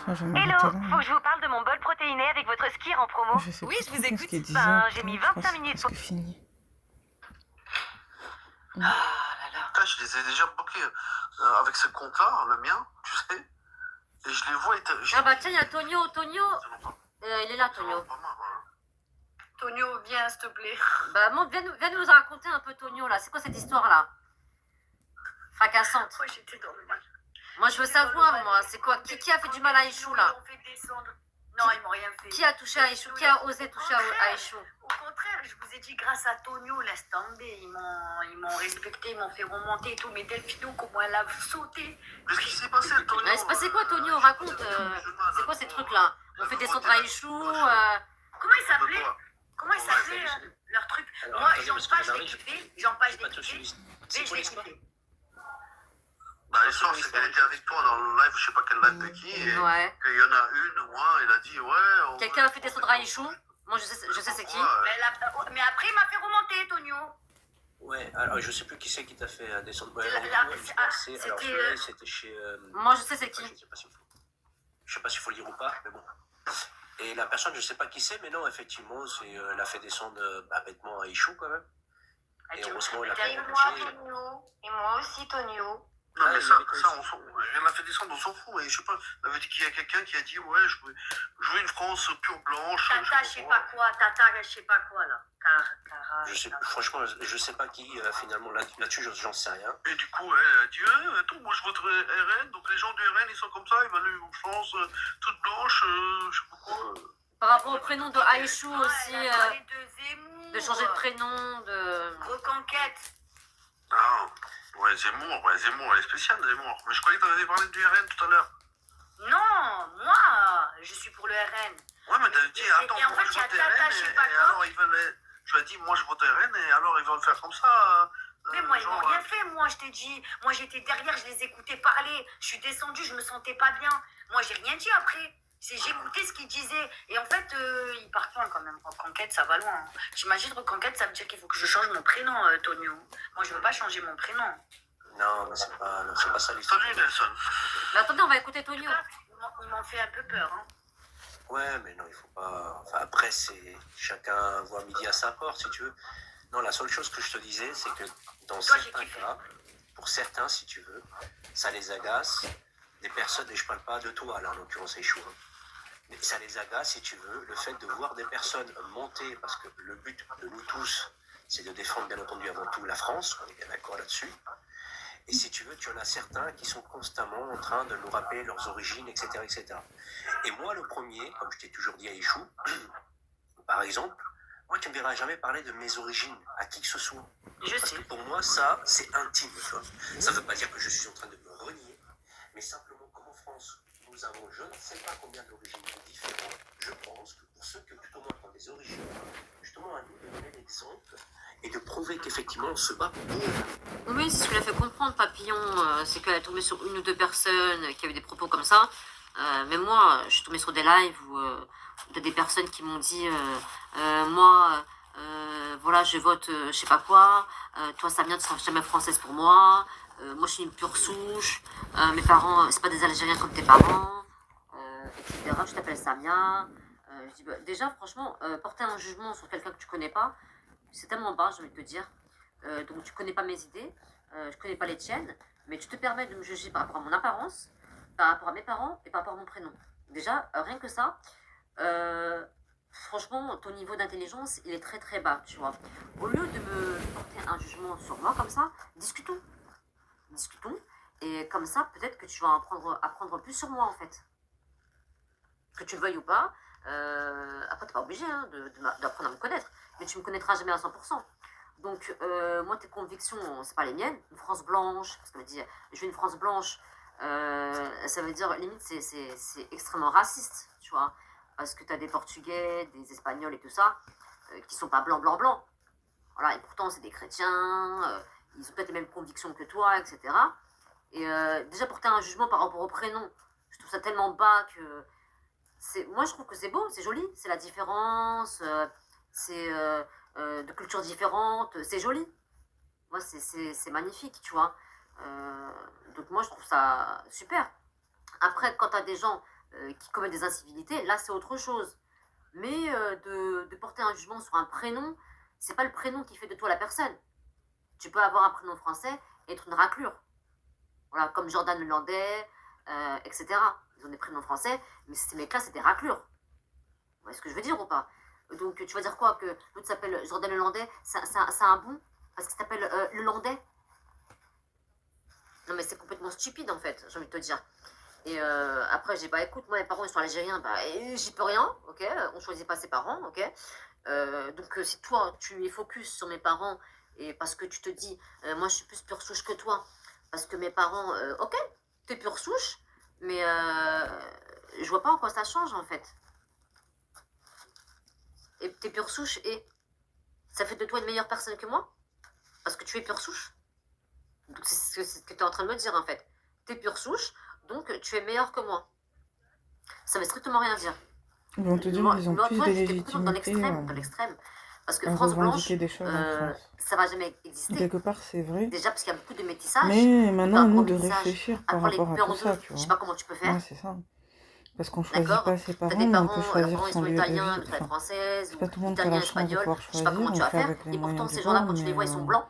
Hello, faut que je vous parle de mon bol protéiné avec votre skier en promo. Oui, je vous écoute. J'ai mis 25 minutes pour... Putain, je les ai déjà bloqués avec ce compte-là, le mien, tu sais. Et je les vois... Ah bah tiens, il y a Tonio. Il est là, Tonio. Tonio, viens, s'il te plaît. Bah, viens nous raconter un peu, Tonio, là. C'est quoi cette histoire-là? Fracassante. Moi, j'étais dans le mal. Moi, je veux savoir, moi. C'est quoi? Qui a fait du mal à Aïchou, là? Non, ils m'ont rien fait. Qui a touché à Aïchou? Qui a osé toucher à Aïchou? Au contraire, je vous ai dit, grâce à Tonio, laisse tomber. Ils m'ont respecté, ils m'ont fait remonter et tout. Mais Delphino, comment elle a sauté. Qu'est-ce qui s'est passé, Tonio? Il s'est passé quoi, Tonio? Raconte. C'est quoi ces trucs-là? On fait descendre à Aïchou. Comment ils s'appelaient? Comment ils s'appelaient, leur truc? Moi, Jean Page, je l'ai kiffé. Mais je l'ai kiffé. Bah, l'histoire, c'est qu'elle était avec toi dans le live, je sais pas quel live de qui, et qu'il y en a une, moi, il a dit, ouais... Quelqu'un a fait descendre à Aïchou? Moi, je sais c'est qui. Mais après, il m'a fait remonter, Tonio. Ouais, alors je sais plus qui c'est qui t'a fait descendre. C'était chez... Moi, je sais c'est qui. Je sais pas s'il faut le dire ou pas, mais bon. Et la personne, je sais pas qui c'est, mais non, effectivement, elle a fait descendre bêtement à Aïchou, quand même. Et heureusement, elle a fait Et moi aussi, Tonio. Non, mais ça, elle a fait descendre, on s'en fout. Et je sais pas, elle avait dit qu'il y a quelqu'un qui a dit, ouais, je veux une France pure blanche. Tata, je sais pas quoi, là. Franchement, je sais pas qui, finalement, là-dessus, j'en sais rien. Et du coup, elle a dit, attends, moi je voterai RN, donc les gens du RN, ils sont comme ça, ils veulent une France toute blanche, je sais pas quoi. Par rapport au prénom de Aïchou aussi, de changer de prénom, de... Reconquête. Ah, ouais, Zemmour, elle est spéciale, Zemmour. Mais je croyais que t'avais parlé du RN tout à l'heure. Non, moi, je suis pour le RN. Ouais, mais t'as dit, attends, et en fait, je vote RN, et alors ils veulent... Tu as dit, moi je vote RN, et alors ils veulent faire comme ça. Mais moi, ils m'ont rien fait, moi, je t'ai dit. Moi, j'étais derrière, je les écoutais parler. Je suis descendue, je me sentais pas bien. Moi, j'ai rien dit après. J'écoutais ce qu'ils disaient. Et en fait, ils partent loin quand même. Reconquête, ça va loin. J'imagine Reconquête, ça veut dire qu'il faut que je change mon prénom, Tonio. Moi, je veux pas changer mon prénom. Non, mais c'est pas ça l'histoire. Salut, Nelson. Mais attendez, on va écouter Tonio. Ils m'ont fait un peu peur, hein. Ouais, mais non, il faut pas... Enfin, après, c'est... Chacun voit midi à sa porte, si tu veux. Non, la seule chose que je te disais, c'est que dans certains cas, pour certains, si tu veux, ça les agace. Des personnes, et je parle pas de toi, là, en l'occurrence, Aïchou, hein. Mais ça les agace, si tu veux, le fait de voir des personnes monter, parce que le but de nous tous, c'est de défendre, bien entendu, avant tout la France, on est bien d'accord là-dessus. Et si tu veux, tu en as certains qui sont constamment en train de nous rappeler leurs origines, etc., etc. Et moi, le premier, comme je t'ai toujours dit à Aïchou, par exemple, moi, tu ne me verras jamais parler de mes origines à qui que ce soit. Parce que pour moi, ça, c'est intime. Tu vois. Ça ne veut pas dire que je suis en train de me renier, mais simplement comme en France, nous avons, je ne sais pas combien d'origines différentes. Je pense que pour ceux qui tout au moins ont des origines, justement, à nous de donner l'exemple et de prouver qu'effectivement, on se bat pour... Oui, c'est ce que l'a fait comprendre, Papillon. C'est qu'elle est tombée sur une ou deux personnes qui avaient des propos comme ça. Mais moi, je suis tombée sur des lives où de des personnes qui m'ont dit moi, voilà, je vote je sais pas quoi. Toi, Samia, tu seras jamais française pour moi. Moi, je suis une pure souche. Mes parents, c'est pas des Algériens comme tes parents, etc. Je t'appelle Samia. Je dis, bah, déjà, franchement, porter un jugement sur quelqu'un que tu connais pas, c'est tellement bas, j'ai envie de te dire. Donc, tu connais pas mes idées, je connais pas les tiennes, mais tu te permets de me juger par rapport à mon apparence, par rapport à mes parents et par rapport à mon prénom. Déjà, rien que ça, franchement, ton niveau d'intelligence, il est très très bas, tu vois. Au lieu de me porter un jugement sur moi comme ça, discutons. Discutons. Et comme ça, peut-être que tu vas apprendre plus sur moi, en fait. Que tu le veuilles ou pas. Après, t'es pas obligé hein, d'apprendre à me connaître. Mais tu me connaîtras jamais à 100%. Donc, moi, tes convictions, c'est pas les miennes. Une France blanche, parce qu'elle me dit, je veux une France blanche, ça veut dire, limite, c'est extrêmement raciste, tu vois. parce que tu as des Portugais, des Espagnols et tout ça, qui sont pas blancs, blancs, blancs. Voilà, et pourtant, c'est des chrétiens, ils ont peut-être les mêmes convictions que toi, etc. Et déjà, porter un jugement par rapport au prénom, je trouve ça tellement bas que... Moi, je trouve que c'est beau, c'est joli, c'est la différence, c'est de cultures différentes, c'est joli. Moi, c'est magnifique, tu vois. Donc moi, je trouve ça super. Après, quand tu as des gens qui commettent des incivilités, là, c'est autre chose. Mais de porter un jugement sur un prénom, c'est pas le prénom qui fait de toi la personne. Tu peux avoir un prénom français et être une raclure. Voilà, comme Jordan le Landais, etc. Ils ont des prénoms français, mais ces mecs-là, c'est des raclures. Vous voyez ce que je veux dire ou pas? Donc, tu vas dire quoi? Que l'autre s'appelle Jordan le Landais, c'est un bon? Parce qu'il s'appelle le Landais? Non, mais c'est complètement stupide, en fait, j'ai envie de te dire. Et après, j'ai dit, bah écoute, moi, mes parents, ils sont algériens, bah j'y peux rien, ok? On choisit pas ses parents, ok? Donc, si toi, tu es focus sur mes parents, et parce que tu te dis, moi, je suis plus pure souche que toi, parce que mes parents, ok, t'es pure souche, mais je vois pas en quoi ça change, en fait. Et t'es pure souche, et ça fait de toi une meilleure personne que moi? Parce que tu es pure souche? Donc, c'est ce que tu es en train de me dire, en fait. Tu es pure souche, donc tu es meilleur que moi. Ça ne veut strictement rien dire. Ils vont te dire qu'ils ont plus de légitimité dans l'extrême. Parce que France Blanche, des choses en France. ça va jamais exister. Quelque part, c'est vrai. Déjà, parce qu'il y a beaucoup de métissage. Mais maintenant, à nous de réfléchir par rapport à tout ça, tu vois. Je sais pas comment tu peux faire. Ouais, c'est ça. Parce qu'on choisit pas ses parents, mais on peut choisir son lieu de vie. Enfin, c'est pas tout le monde qui a la chance de pouvoir choisir, on fait avec les moyens du bord, quand tu les vois, ils sont blancs.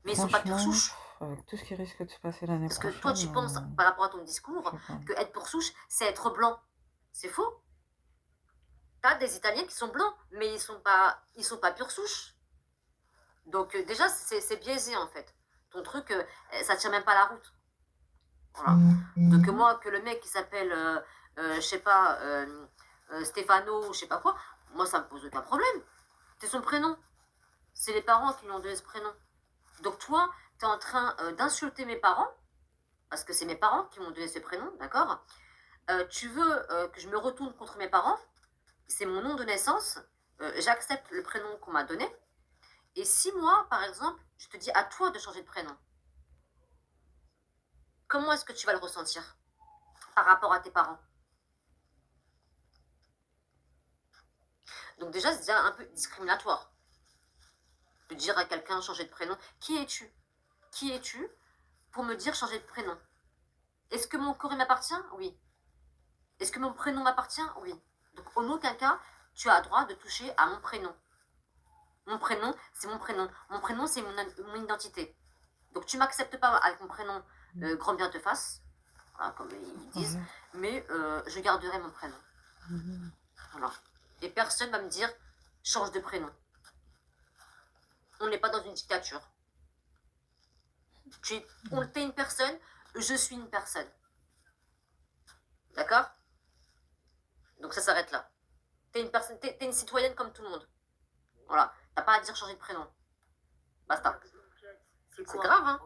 Mais ils sont pas pure souche. Avec tout ce qui risque de se passer l'année prochaine... Parce que toi, tu penses, par rapport à ton discours, que être pure souche, c'est être blanc. C'est faux. T'as des Italiens qui sont blancs, mais ils sont pas pure souche. Donc déjà, c'est biaisé, en fait. Ton truc, ça tient même pas la route. Voilà. Donc moi, que le mec qui s'appelle, je sais pas, Stefano, je sais pas quoi, moi, ça me pose aucun problème. C'est son prénom. C'est les parents qui lui ont donné ce prénom. Donc toi, tu es en train d'insulter mes parents, parce que c'est mes parents qui m'ont donné ce prénom, d'accord? Tu veux que je me retourne contre mes parents, c'est mon nom de naissance, j'accepte le prénom qu'on m'a donné, et si moi, par exemple, je te dis à toi de changer de prénom, comment est-ce que tu vas le ressentir par rapport à tes parents? Donc déjà, c'est déjà un peu discriminatoire. De dire à quelqu'un changer de prénom. Qui es-tu? Qui es-tu pour me dire changer de prénom? Est-ce que mon corps m'appartient? Oui. Est-ce que mon prénom m'appartient? Oui. Donc en aucun cas, tu as droit de toucher à mon prénom. Mon prénom, c'est mon prénom. Mon prénom, c'est mon identité. Donc tu m'acceptes pas avec mon prénom grand bien te fasse, voilà, comme ils disent, mais je garderai mon prénom. Voilà. Et personne va me dire change de prénom. On n'est pas dans une dictature. T'es une personne, je suis une personne. D'accord? Donc ça s'arrête là. T'es une personne, t'es une citoyenne comme tout le monde. Voilà. T'as pas à dire changer de prénom. Basta. C'est grave, hein?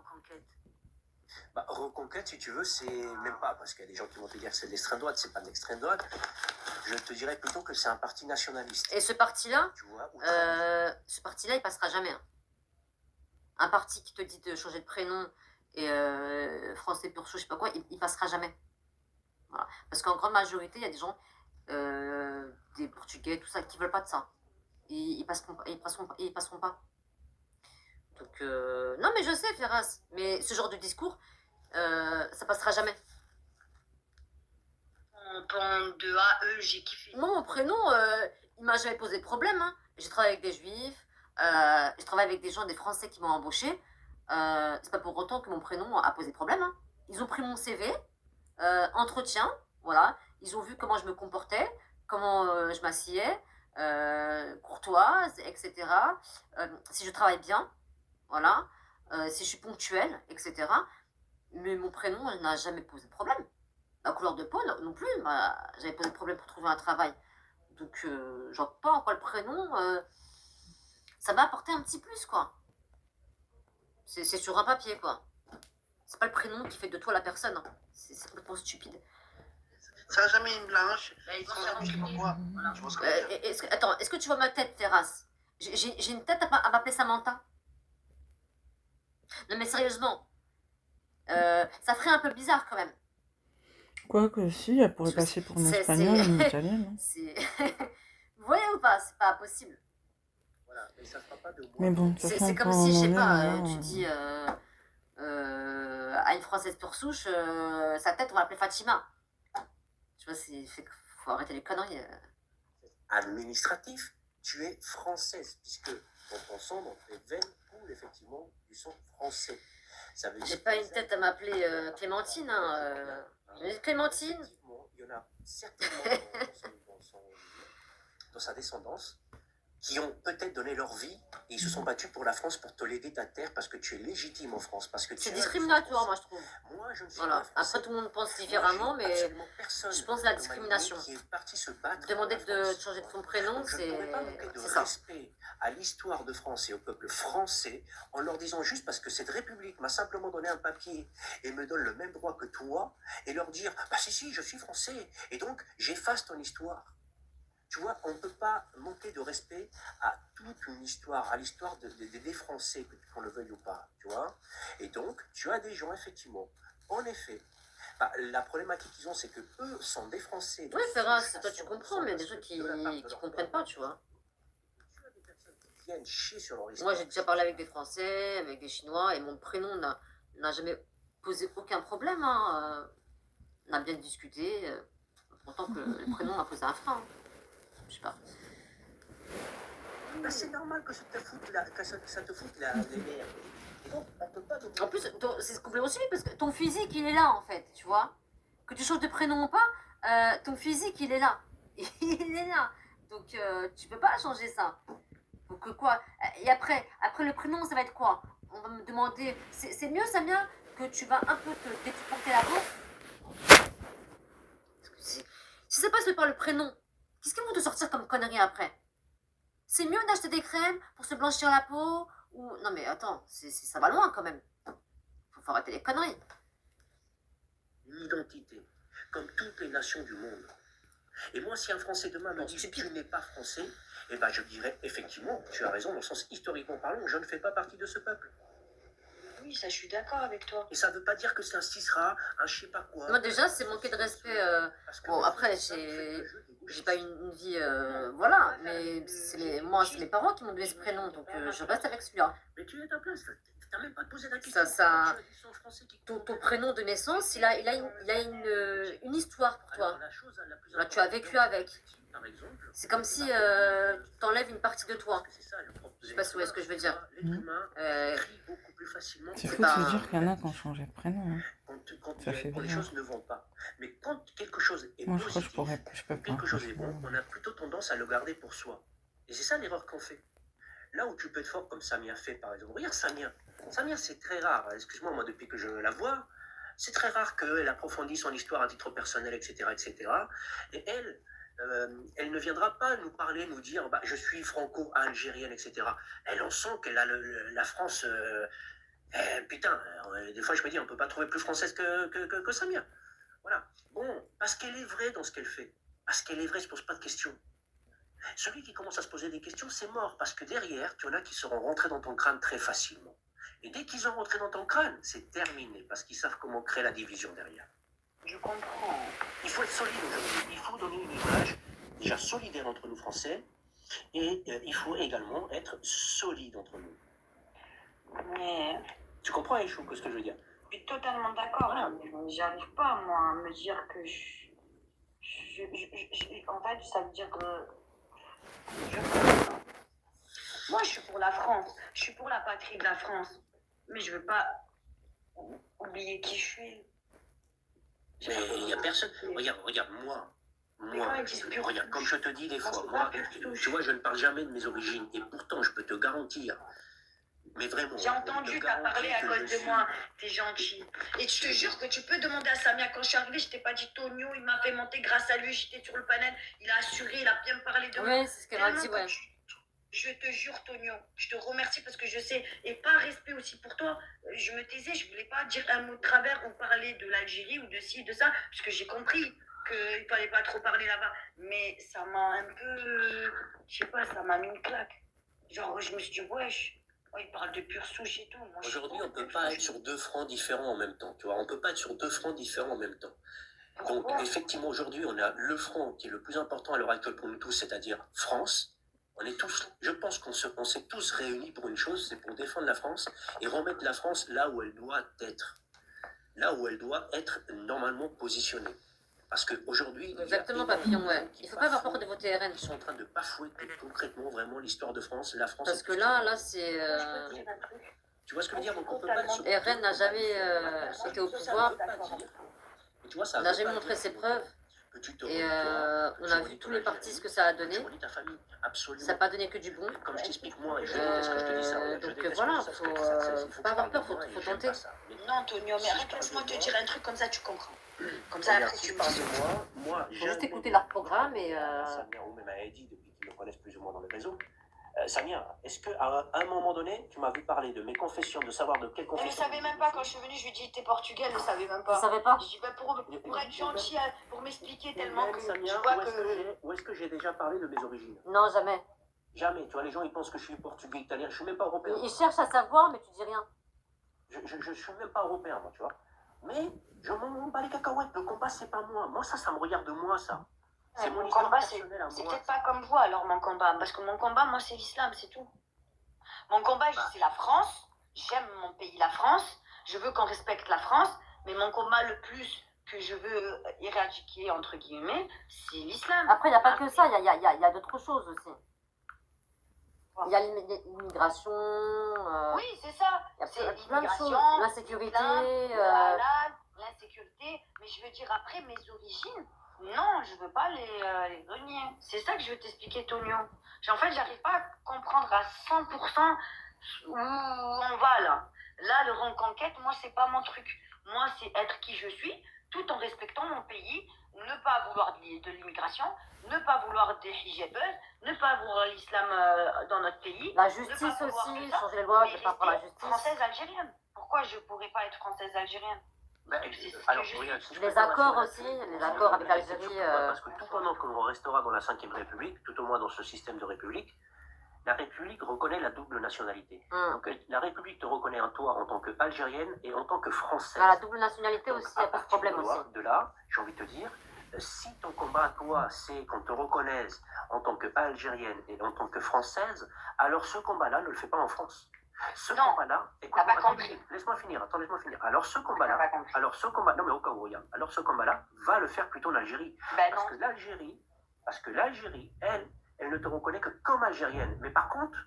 Bah, Reconquête, si tu veux, c'est même pas, parce qu'il y a des gens qui vont te dire que c'est de l'extrême droite, c'est pas de l'extrême droite. Je te dirais plutôt que c'est un parti nationaliste. Et ce parti-là, il passera jamais. Hein. Un parti qui te dit de changer de prénom et français pur souche, je sais pas quoi, il passera jamais. Voilà. Parce qu'en grande majorité, il y a des gens, des Portugais, tout ça, qui veulent pas de ça. Ils passeront pas. Donc, non, mais je sais, Ferraz, mais ce genre de discours, ça passera jamais. De A, E, j'ai kiffé. Moi, mon prénom, il m'a jamais posé de problème. Hein. J'ai travaillé avec des juifs, je travaille avec des gens, des Français qui m'ont embauché. C'est pas pour autant que mon prénom a posé problème. Hein. Ils ont pris mon CV, entretien, voilà. Ils ont vu comment je me comportais, comment je m'asseyais, courtoise, etc. Si je travaille bien, voilà. Si je suis ponctuelle, etc. Mais mon prénom n'a jamais posé de problème. Ma couleur de peau non plus, j'avais posé de problème pour trouver un travail. Donc, je vois pas en quoi le prénom, ça m'a apporté un petit plus, quoi. C'est sur un papier, quoi. C'est pas le prénom qui fait de toi la personne. Hein. C'est complètement stupide. sera jamais une blanche. Ils vont Ça se sera faire je sais pas enculer. quoi. Voilà. Tu vois ce que je veux dire? Attends, est-ce que tu vois ma tête, Terrasse? J'ai une tête à m'appeler Samantha? Non mais sérieusement, ça ferait un peu bizarre quand même. Quoique si, elle pourrait passer pour une espagnole ou une italienne. Hein. Vous voyez ou pas? C'est pas possible. Voilà, mais ça fera pas de moi. Mais bon, de toute façon, C'est comme si, je sais pas, tu dis à une Française pure souche, sa tête, on va l'appeler Fatima. Tu vois, faut arrêter les conneries. Administratif, tu es française, puisque dans ton sang, dans tes veines, coule effectivement du sang français. Ça veut dire j'ai pas une tête à m'appeler Clémentine. Hein, Clémentine. Il y en a certainement dans sa descendance qui ont peut-être donné leur vie et ils se sont battus pour la France pour te léguer ta terre parce que tu es légitime en France. C'est discriminatoire, moi je trouve. Moi, je ne suis voilà. pas français. Après, tout le monde pense différemment, mais je pense à la discrimination. Qui est parti se battre demander de changer de ton prénom, c'est ça. Respect à l'histoire de France et au peuple français en leur disant juste parce que cette République m'a simplement donné un papier et me donne le même droit que toi et leur dire bah si, je suis français et donc j'efface ton histoire. Tu vois, on ne peut pas manquer de respect à toute une histoire, à l'histoire des Français, qu'on le veuille ou pas, tu vois. Et donc, tu as des gens, effectivement, en effet, bah, la problématique qu'ils ont, c'est que eux sont des Français. Oui, Ferraz, toi tu comprends, mais il y a des gens qui ne comprennent pas, tu vois. Moi, j'ai déjà parlé avec des Français, avec des Chinois, et mon prénom n'a jamais posé aucun problème. Hein. On a bien discuté, pourtant que le prénom m'a posé un frein. Je sais pas. Bah, c'est normal que ça te foute les nerfs. En plus, c'est complètement stupide parce que ton physique, il est là, en fait, tu vois. Que tu changes de prénom ou pas, ton physique, il est là. Il est là. Donc, tu peux pas changer ça. Donc, quoi. Et après le prénom, ça va être quoi? On va me demander... C'est mieux, Samia, que tu vas un peu te déporter la peau? Si ça passe par le prénom, qu'est-ce qu'ils vont te sortir comme connerie après? C'est mieux d'acheter des crèmes pour se blanchir la peau ou... Non mais attends, ça va loin quand même. Faut arrêter les conneries. Une identité, comme toutes les nations du monde. Et moi, si un Français demain me dit « tu n'es pas français », eh ben, je dirais effectivement, tu as raison, dans le sens historiquement parlant, je ne fais pas partie de ce peuple. Oui, ça, je suis d'accord avec toi. Et ça ne veut pas dire que c'est un cisra, un je sais pas quoi. Moi déjà, c'est manquer de respect. Bon, après, j'ai pas une vie, voilà, mais moi, c'est mes parents qui m'ont donné ce prénom, donc je reste avec celui-là. Mais tu es à ta place, t'as même pas posé la question. Ton prénom de naissance, il a une histoire pour toi. Là, tu as vécu avec. C'est comme si tu t'enlèves une partie de toi. Je sais pas si vous voyez ce que je veux dire. C'est fou de se dire qu'il y en a qui ont changé de prénom. Hein. Ça fait quand les bizarre. choses ne vont pas. Mais quand quelque chose est Moi, je positif, crois que je peux pas. quelque chose est bon, on a plutôt tendance à le garder pour soi. Et c'est ça l'erreur qu'on fait. Là où tu peux être fort, comme Samia fait par exemple. Regarde Samia. Samia, c'est très rare. Excuse-moi, moi, depuis que je la vois, c'est très rare qu'elle approfondisse son histoire à titre personnel, etc. etc. Et elle ne viendra pas nous parler, nous dire bah, je suis franco-algérienne, etc. Elle en sent qu'elle a la France. Putain, des fois je me dis on peut pas trouver plus française que Samia. Voilà. Bon, parce qu'elle est vraie dans ce qu'elle fait. Parce qu'elle est vraie, elle ne se pose pas de questions. Celui qui commence à se poser des questions, c'est mort. Parce que derrière, tu en as qui seront rentrés dans ton crâne très facilement. Et dès qu'ils ont rentré dans ton crâne, c'est terminé. Parce qu'ils savent comment créer la division derrière. Je comprends. Il faut être solide aujourd'hui. Il faut donner une image déjà solidaire entre nous Français. Et il faut également être solide entre nous. Mais... Tu comprends, Aïchou, ce que je veux dire? Je suis totalement d'accord. Voilà. J'arrive pas, moi, à me dire que en fait, ça veut dire que... Moi, je suis pour la France. Je suis pour la patrie de la France. Mais je veux pas oublier qui je suis. Mais il n'y a personne... Regarde, moi, regarde, comme je te dis des fois, moi, tu vois, je ne parle jamais de mes origines. Et pourtant, je peux te garantir... Mais vraiment. J'ai entendu t'as parlé à cause de moi, t'es gentil. Et je te jure que tu peux demander à Samia, quand je suis arrivée, je t'ai pas dit Tonio, il m'a fait monter grâce à lui, j'étais sur le panel, il a assuré, il a bien parlé de moi. Oui, c'est ce qu'elle a dit, ouais. Je te jure, Tonio, je te remercie parce que je sais, et par respect aussi pour toi, je me taisais, je voulais pas dire un mot de travers ou parler de l'Algérie ou de ci, de ça, parce que j'ai compris. qu'il fallait pas trop parler là-bas. Mais ça m'a un peu, je sais pas, ça m'a mis une claque. Genre, je me suis dit, wesh, il parle de pure souche et tout. Aujourd'hui, on peut pas être sur deux fronts différents en même temps, tu vois. On peut pas être sur deux fronts différents en même temps. Donc, effectivement, aujourd'hui, on a le front qui est le plus important à l'heure actuelle pour nous tous, c'est-à-dire France. On est tous, je pense qu'on s'est tous réunis pour une chose, c'est pour défendre la France et remettre la France là où elle doit être. Là où elle doit être normalement positionnée. Parce qu'aujourd'hui... Exactement, Papillon, ouais. Il ne faut pas avoir peur de voter RN. Ils sont en train de bafouer concrètement vraiment l'histoire de France. La France... Parce que là, c'est... Tu vois ce que je veux dire? Donc on peut pas... RN n'a jamais été au pouvoir. On n'a jamais montré ses preuves. Et on a vu tous les partis ce que ça a donné. Ça n'a pas donné que du bon. Comme je t'explique moi, et je déteste que je te dis ça. Donc voilà, faut pas avoir peur, faut tenter. Non, Antonio, mais arrête, laisse-moi te dire un truc comme ça, tu comprends. Comme ça, après, tu parles de moi. Faut juste écouter leur programme et... Samia ou même à Eddie, depuis qu'ils me connaissent plus ou moins dans le réseau. Samia, est-ce qu'à un moment donné, tu m'as vu parler de mes confessions, de savoir de quelle confession... Elle ne savait même pas, quand je suis venue, je lui ai dit, t'es portugais, elle ne savait même pas. Elle ne savait pas. Je dis, pour être gentille, pour m'expliquer tellement que Samia, tu vois que... Où est-ce que j'ai déjà parlé de mes origines? Non, jamais. Jamais, tu vois, les gens, ils pensent que je suis portugais, italien, je suis même pas européen. Ils cherchent à savoir, mais tu dis rien. Je suis même pas européen, moi, tu vois. Mais je m'en bats les cacahuètes, le combat, c'est pas moi. Moi, ça me regarde moi, ça. C'est mon combat, c'est peut-être pas comme vous, alors, mon combat. Parce que mon combat, moi, c'est l'islam, c'est tout. Mon combat, c'est la France. J'aime mon pays, la France. Je veux qu'on respecte la France. Mais mon combat le plus que je veux éradiquer, entre guillemets, c'est l'islam. Après, il n'y a pas que ça. Il y a d'autres choses aussi. Il y a l'immigration. Oui, c'est ça. Il y a plein de choses. L'insécurité. L'insécurité. Mais je veux dire, après, mes origines, non, je veux pas les renier. C'est ça que je veux t'expliquer, Tonio. En fait, j'arrive pas à comprendre à 100% où on va, là. Là, le reconquête, moi, c'est pas mon truc. Moi, c'est être qui je suis, tout en respectant mon pays, ne pas vouloir de l'immigration, ne pas vouloir des hijabeuses, ne pas vouloir l'islam dans notre pays. La justice aussi, changer les lois, je pas pour la justice. Française algérienne. Pourquoi je pourrais pas être française algérienne? Alors, les accords aussi, les accords avec l'Algérie. Parce que tout pendant qu'on restera dans la 5e République, tout au moins dans ce système de République, la République reconnaît la double nationalité. Donc la République te reconnaît en toi en tant qu'Algérienne et en tant que Française. La double nationalité aussi, il n'y a pas de problème aussi. De là, j'ai envie de te dire, si ton combat à toi, c'est qu'on te reconnaisse en tant qu'Algérienne et en tant que Française, alors ce combat-là, ne le fais pas en France. Ce combat-là, laisse-moi finir, attends, laisse-moi finir. Alors ce combat-là, non mais au cas où, regarde, alors ce combat-là, va le faire plutôt en Algérie. Parce que l'Algérie, elle ne te reconnaît que comme algérienne. Mais par contre,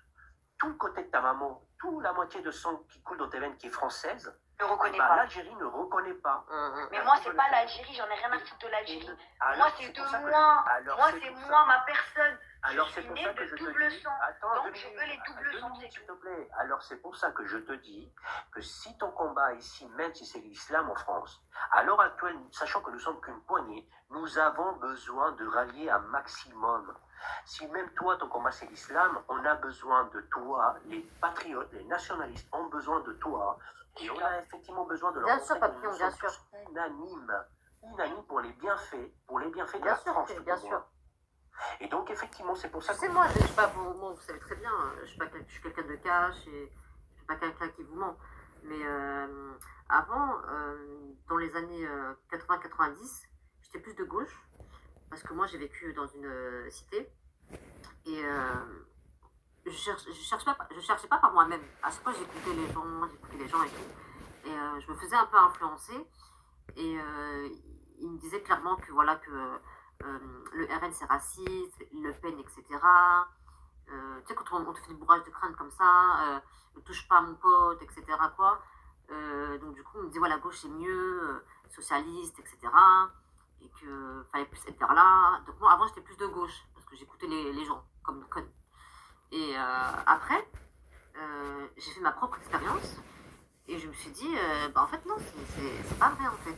tout le côté de ta maman, toute la moitié de sang qui coule dans tes veines qui est française, l'Algérie ne reconnaît pas. Mais moi, c'est pas l'Algérie, j'en ai rien à foutre de l'Algérie. Moi, c'est de moi. Moi, c'est moi, ma personne. Alors c'est pour ça que je te dis... Attends, donc je veux les doubles sons, s'il te plaît. Alors c'est pour ça que je te dis que si ton combat ici, même si c'est l'islam en France, à l'heure actuelle, sachant que nous sommes qu'une poignée, nous avons besoin de rallier un maximum. Si même toi, ton combat c'est l'islam, on a besoin de toi, les patriotes, les nationalistes ont besoin de toi. Et on a effectivement besoin de leur bien sûr, Papillon, bien sûr. Unanime pour les bienfaits de la France. Bien sûr. Et donc, effectivement, c'est pour ça que... Tu sais, moi, je suis pas, vous savez très bien, je suis quelqu'un de cash et je suis pas quelqu'un qui vous ment. Mais avant, dans les années 80-90, j'étais plus de gauche parce que moi, j'ai vécu dans une cité et je cherchais pas par moi-même. À chaque fois, j'écoutais les gens et tout. Et je me faisais un peu influencer et ils me disaient clairement que voilà, que... le RN c'est raciste, Le Pen, etc. Tu sais, quand on te fait du bourrage de crâne comme ça, ne touche pas à mon pote, etc. quoi. Donc du coup, on me dit, voilà, la gauche c'est mieux, socialiste, etc. Et qu'il fallait plus être vers là. Donc moi, avant, j'étais plus de gauche, parce que j'écoutais les gens, comme une conne. Et après, j'ai fait ma propre expérience, et je me suis dit, en fait, non, c'est pas vrai, en fait.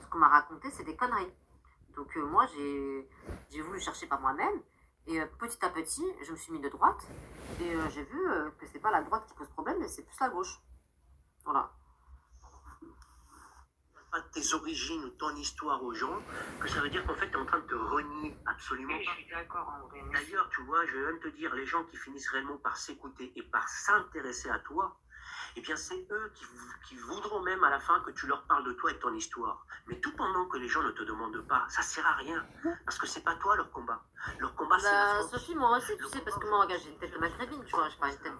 Ce qu'on m'a raconté, c'est des conneries. Donc moi, j'ai voulu chercher par moi-même. Et petit à petit, je me suis mis de droite. Et j'ai vu que c'est pas la droite qui pose problème, mais c'est plus la gauche. Voilà. pas tes origines ou ton histoire aux gens, que ça veut dire qu'en fait, tu es en train de te renier absolument pas. Je suis d'accord en vrai. D'ailleurs, tu vois, je vais même te dire, les gens qui finissent réellement par s'écouter et par s'intéresser à toi, eh bien, c'est eux qui voudront même à la fin que tu leur parles de toi et de ton histoire. Mais tout pendant que les gens ne te demandent pas, ça sert à rien. Parce que c'est pas toi leur combat. Leur combat, c'est la France. Sophie, moi aussi, tu sais, parce que moi, regarde, j'ai une tête de maghrébine, tu vois. Je parle une tête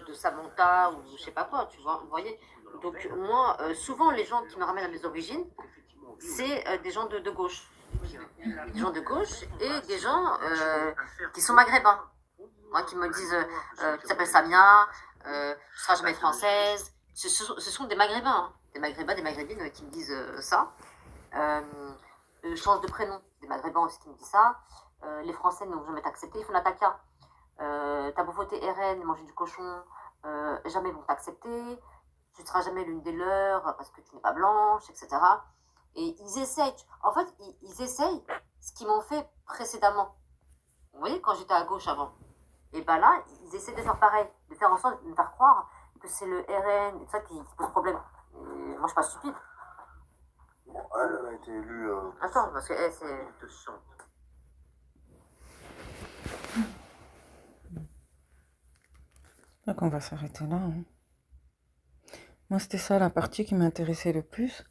de Samantha ou je sais pas quoi, tu vois. Vous voyez. Donc, moi, souvent, les gens qui me ramènent à mes origines, c'est des gens de gauche. Des gens de gauche et des gens qui sont maghrébins. Moi, qui me disent, tu t'appelles Samia, tu seras jamais française. Ce sont des maghrébins, hein. Des maghrébins, des maghrébines qui me disent ça. Change de prénom, des maghrébins aussi qui me disent ça. Les Français ne vont jamais t'accepter, ils font la taka. T'as beau voter RN et manger du cochon, jamais vont t'accepter. Tu ne seras jamais l'une des leurs parce que tu n'es pas blanche, etc. Et ils essayent, en fait, ils essayent ce qu'ils m'ont fait précédemment. Vous voyez, quand j'étais à gauche avant. Et ben là, ils essaient de faire pareil, de faire en sorte de me faire croire que c'est le RN et tout ça qui pose problème. Et moi, je suis pas stupide. Bon, elle a été élue. Attends, parce que elle, c'est. Donc, on va s'arrêter là. Hein. Moi, c'était ça la partie qui m'intéressait le plus.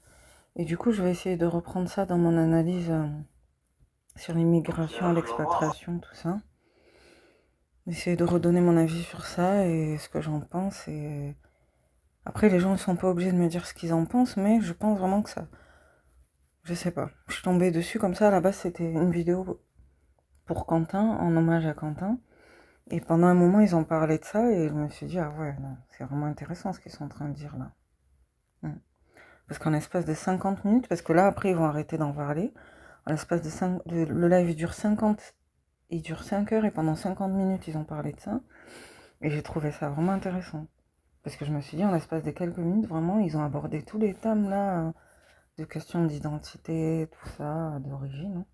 Et du coup, je vais essayer de reprendre ça dans mon analyse sur l'immigration, l'expatriation, tout ça. Essayer de redonner mon avis sur ça et ce que j'en pense. Et après, les gens ne sont pas obligés de me dire ce qu'ils en pensent, mais je pense vraiment que ça... Je sais pas. Je suis tombée dessus comme ça. À la base, c'était une vidéo pour Quentin, en hommage à Quentin. Et pendant un moment, ils ont parlé de ça et je me suis dit, ah ouais, non, c'est vraiment intéressant ce qu'ils sont en train de dire là. Parce qu'en l'espace de 50 minutes, parce que là, après, ils vont arrêter d'en parler. En l'espace de le live dure 5 heures et pendant 50 minutes, ils ont parlé de ça. Et j'ai trouvé ça vraiment intéressant. Parce que je me suis dit, en l'espace de quelques minutes, vraiment, ils ont abordé tous les thèmes là, de questions d'identité, tout ça, d'origine.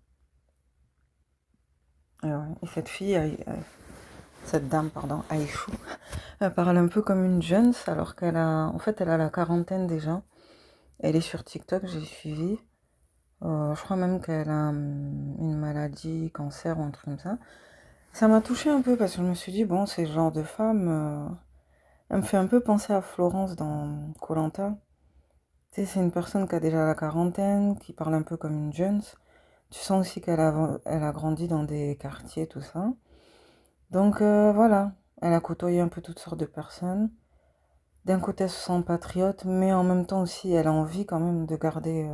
Et, ouais. Et cette fille, cette dame, pardon, Aïchou, elle parle un peu comme une jeune, alors qu'elle a, en fait, elle a la quarantaine déjà. Elle est sur TikTok, j'ai suivi. Je crois même qu'elle a une maladie, cancer ou un truc comme ça. Ça m'a touchée un peu parce que je me suis dit, bon, c'est le genre de femme... elle me fait un peu penser à Florence dans Koh-Lanta. Tu sais, c'est une personne qui a déjà la quarantaine, qui parle un peu comme une jeune. Tu sens aussi qu'elle a grandi dans des quartiers, tout ça. Donc voilà, elle a côtoyé un peu toutes sortes de personnes. D'un côté, elle se sent patriote, mais en même temps aussi, elle a envie quand même de garder...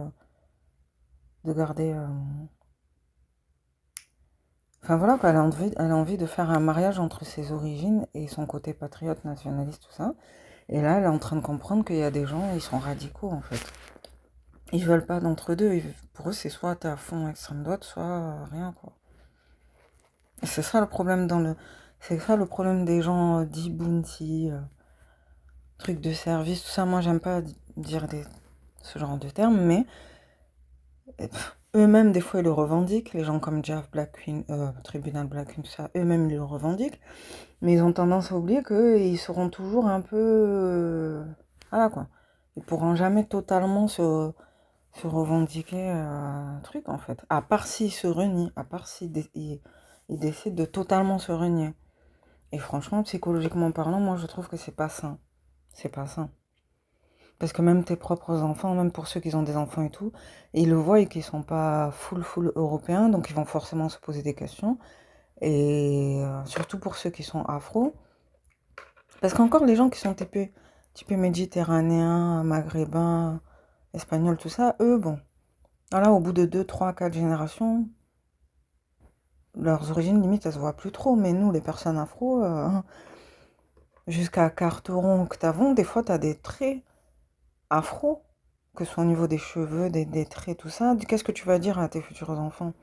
Enfin voilà, quoi, elle a envie de faire un mariage entre ses origines et son côté patriote, nationaliste, tout ça. Et là, elle est en train de comprendre qu'il y a des gens, ils sont radicaux en fait. Ils veulent pas d'entre deux. Pour eux, c'est soit t'es à fond extrême droite, soit rien, quoi. Et c'est ça le problème c'est ça le problème des gens dits bounty, trucs de service, tout ça. Moi, j'aime pas dire ce genre de termes, mais eux-mêmes, des fois, ils le revendiquent. Les gens comme Jeff Black Queen, Tribunal Black Queen, tout ça, eux-mêmes, ils le revendiquent. Mais ils ont tendance à oublier qu'ils seront toujours un peu... voilà, quoi. Ils pourront jamais totalement se revendiquer un truc, en fait. À part s'ils se renient, à part s'ils ils décident de totalement se renier. Et franchement, psychologiquement parlant, moi, je trouve que c'est pas sain. C'est pas sain. Parce que même tes propres enfants, même pour ceux qui ont des enfants et tout, ils le voient et qu'ils sont pas full européens, donc ils vont forcément se poser des questions. Et surtout pour ceux qui sont afro. Parce qu'encore les gens qui sont typés méditerranéens, maghrébins, espagnols, tout ça, eux, bon. Voilà, au bout de 2, 3, 4 générations, leurs origines, limite, elles se voient plus trop. Mais nous, les personnes afro, jusqu'à Carteron, Octavon, des fois, tu as des traits afro, que ce soit au niveau des cheveux, des traits, tout ça. Qu'est-ce que tu vas dire à tes futurs enfants?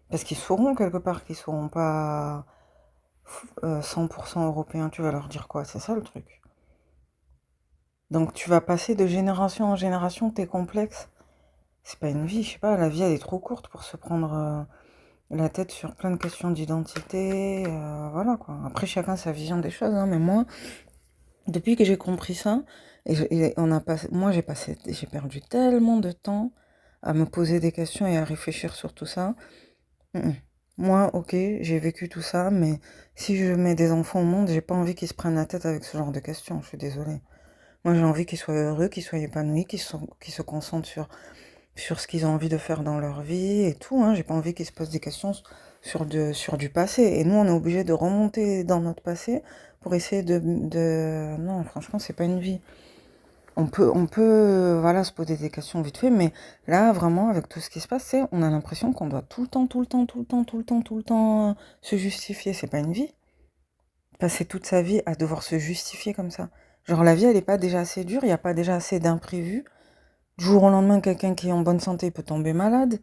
Parce qu'ils sauront quelque part qu'ils ne seront pas 100% européens. Tu vas leur dire quoi? C'est ça le truc. Donc tu vas passer de génération en génération tes complexes. C'est pas une vie, je sais pas, la vie elle est trop courte pour se prendre la tête sur plein de questions d'identité. Voilà quoi. Après chacun sa vision des choses, hein, mais moi, Depuis que j'ai compris ça, moi j'ai perdu tellement de temps à me poser des questions et à réfléchir sur tout ça. Moi, ok, j'ai vécu tout ça, mais si je mets des enfants au monde, j'ai pas envie qu'ils se prennent la tête avec ce genre de questions, je suis désolée. Moi, j'ai envie qu'ils soient heureux, qu'ils soient épanouis, qu'ils se concentrent sur ce qu'ils ont envie de faire dans leur vie et tout, hein. J'ai pas envie qu'ils se posent des questions sur du passé. Et nous, on est obligé de remonter dans notre passé pour essayer Non, franchement, c'est pas une vie. On peut, voilà, se poser des questions vite fait, mais là, vraiment, avec tout ce qui se passe, on a l'impression qu'on doit tout le temps se justifier. C'est pas une vie. Passer toute sa vie à devoir se justifier comme ça. Genre, la vie, elle est pas déjà assez dure, il n'y a pas déjà assez d'imprévus. Du jour au lendemain, quelqu'un qui est en bonne santé peut tomber malade.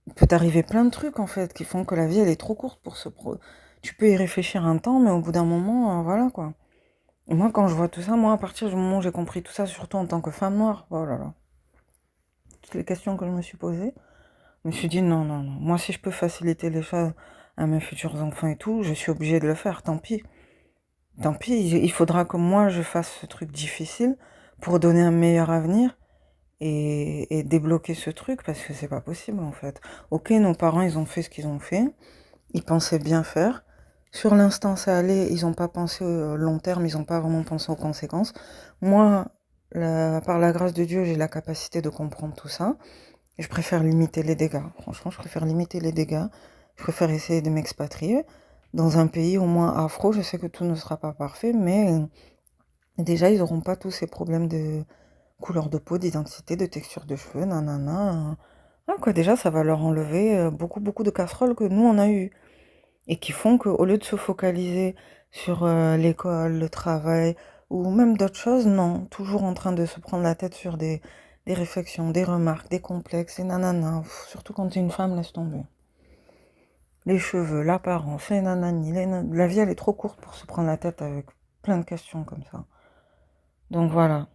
Il peut t'arriver plein de trucs, en fait, qui font que la vie, elle est trop courte pour Tu peux y réfléchir un temps, mais au bout d'un moment, voilà, quoi. Et moi, quand je vois tout ça, moi, à partir du moment où j'ai compris tout ça, surtout en tant que femme noire, oh là là. Toutes les questions que je me suis posées, je me suis dit, non. Moi, si je peux faciliter les choses à mes futurs enfants et tout, je suis obligée de le faire, tant pis. Tant pis, il faudra que moi, je fasse ce truc difficile pour donner un meilleur avenir et débloquer ce truc, parce que c'est pas possible, en fait. Ok, nos parents, ils ont fait ce qu'ils ont fait. Ils pensaient bien faire. Sur l'instant, ça allait. Ils n'ont pas pensé au long terme. Ils n'ont pas vraiment pensé aux conséquences. Moi, par la grâce de Dieu, j'ai la capacité de comprendre tout ça. Et je préfère limiter les dégâts. Franchement, je préfère limiter les dégâts. Je préfère essayer de m'expatrier dans un pays au moins afro. Je sais que tout ne sera pas parfait, mais déjà, ils n'auront pas tous ces problèmes de couleur de peau, d'identité, de texture de cheveux, nanana. Ah, quoi, déjà, ça va leur enlever beaucoup de casseroles que nous, on a eues. Et qui font qu'au lieu de se focaliser sur l'école, le travail, ou même d'autres choses, non, toujours en train de se prendre la tête sur des réflexions, des remarques, des complexes, et nanana. Surtout quand t'es une femme, laisse tomber. Les cheveux, l'apparence, les nanani, la vie, elle est trop courte pour se prendre la tête avec plein de questions comme ça. Donc voilà,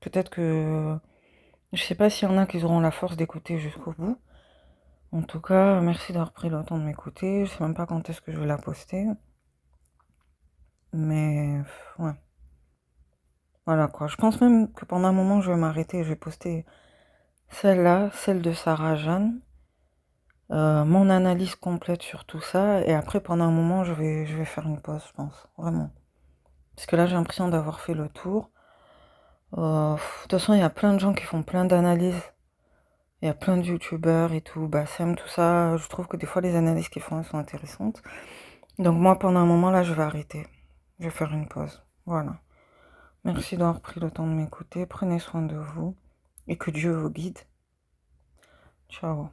peut-être que... Je sais pas s'il y en a qui auront la force d'écouter jusqu'au bout. En tout cas, merci d'avoir pris le temps de m'écouter. Je sais même pas quand est-ce que je vais la poster. Mais, ouais. Voilà quoi. Je pense même que pendant un moment, je vais m'arrêter. Je vais poster celle-là, celle de Sarah Jeanne. Mon analyse complète sur tout ça. Et après, pendant un moment, je vais faire une pause, je pense. Vraiment. Parce que là, j'ai l'impression d'avoir fait le tour. De toute façon, il y a plein de gens qui font plein d'analyses. Il y a plein de youtubeurs et tout, Bassem, tout ça. Je trouve que des fois, les analyses qu'ils font, elles sont intéressantes. Donc moi, pendant un moment, là, je vais arrêter. Je vais faire une pause. Voilà. Merci d'avoir pris le temps de m'écouter. Prenez soin de vous. Et que Dieu vous guide. Ciao.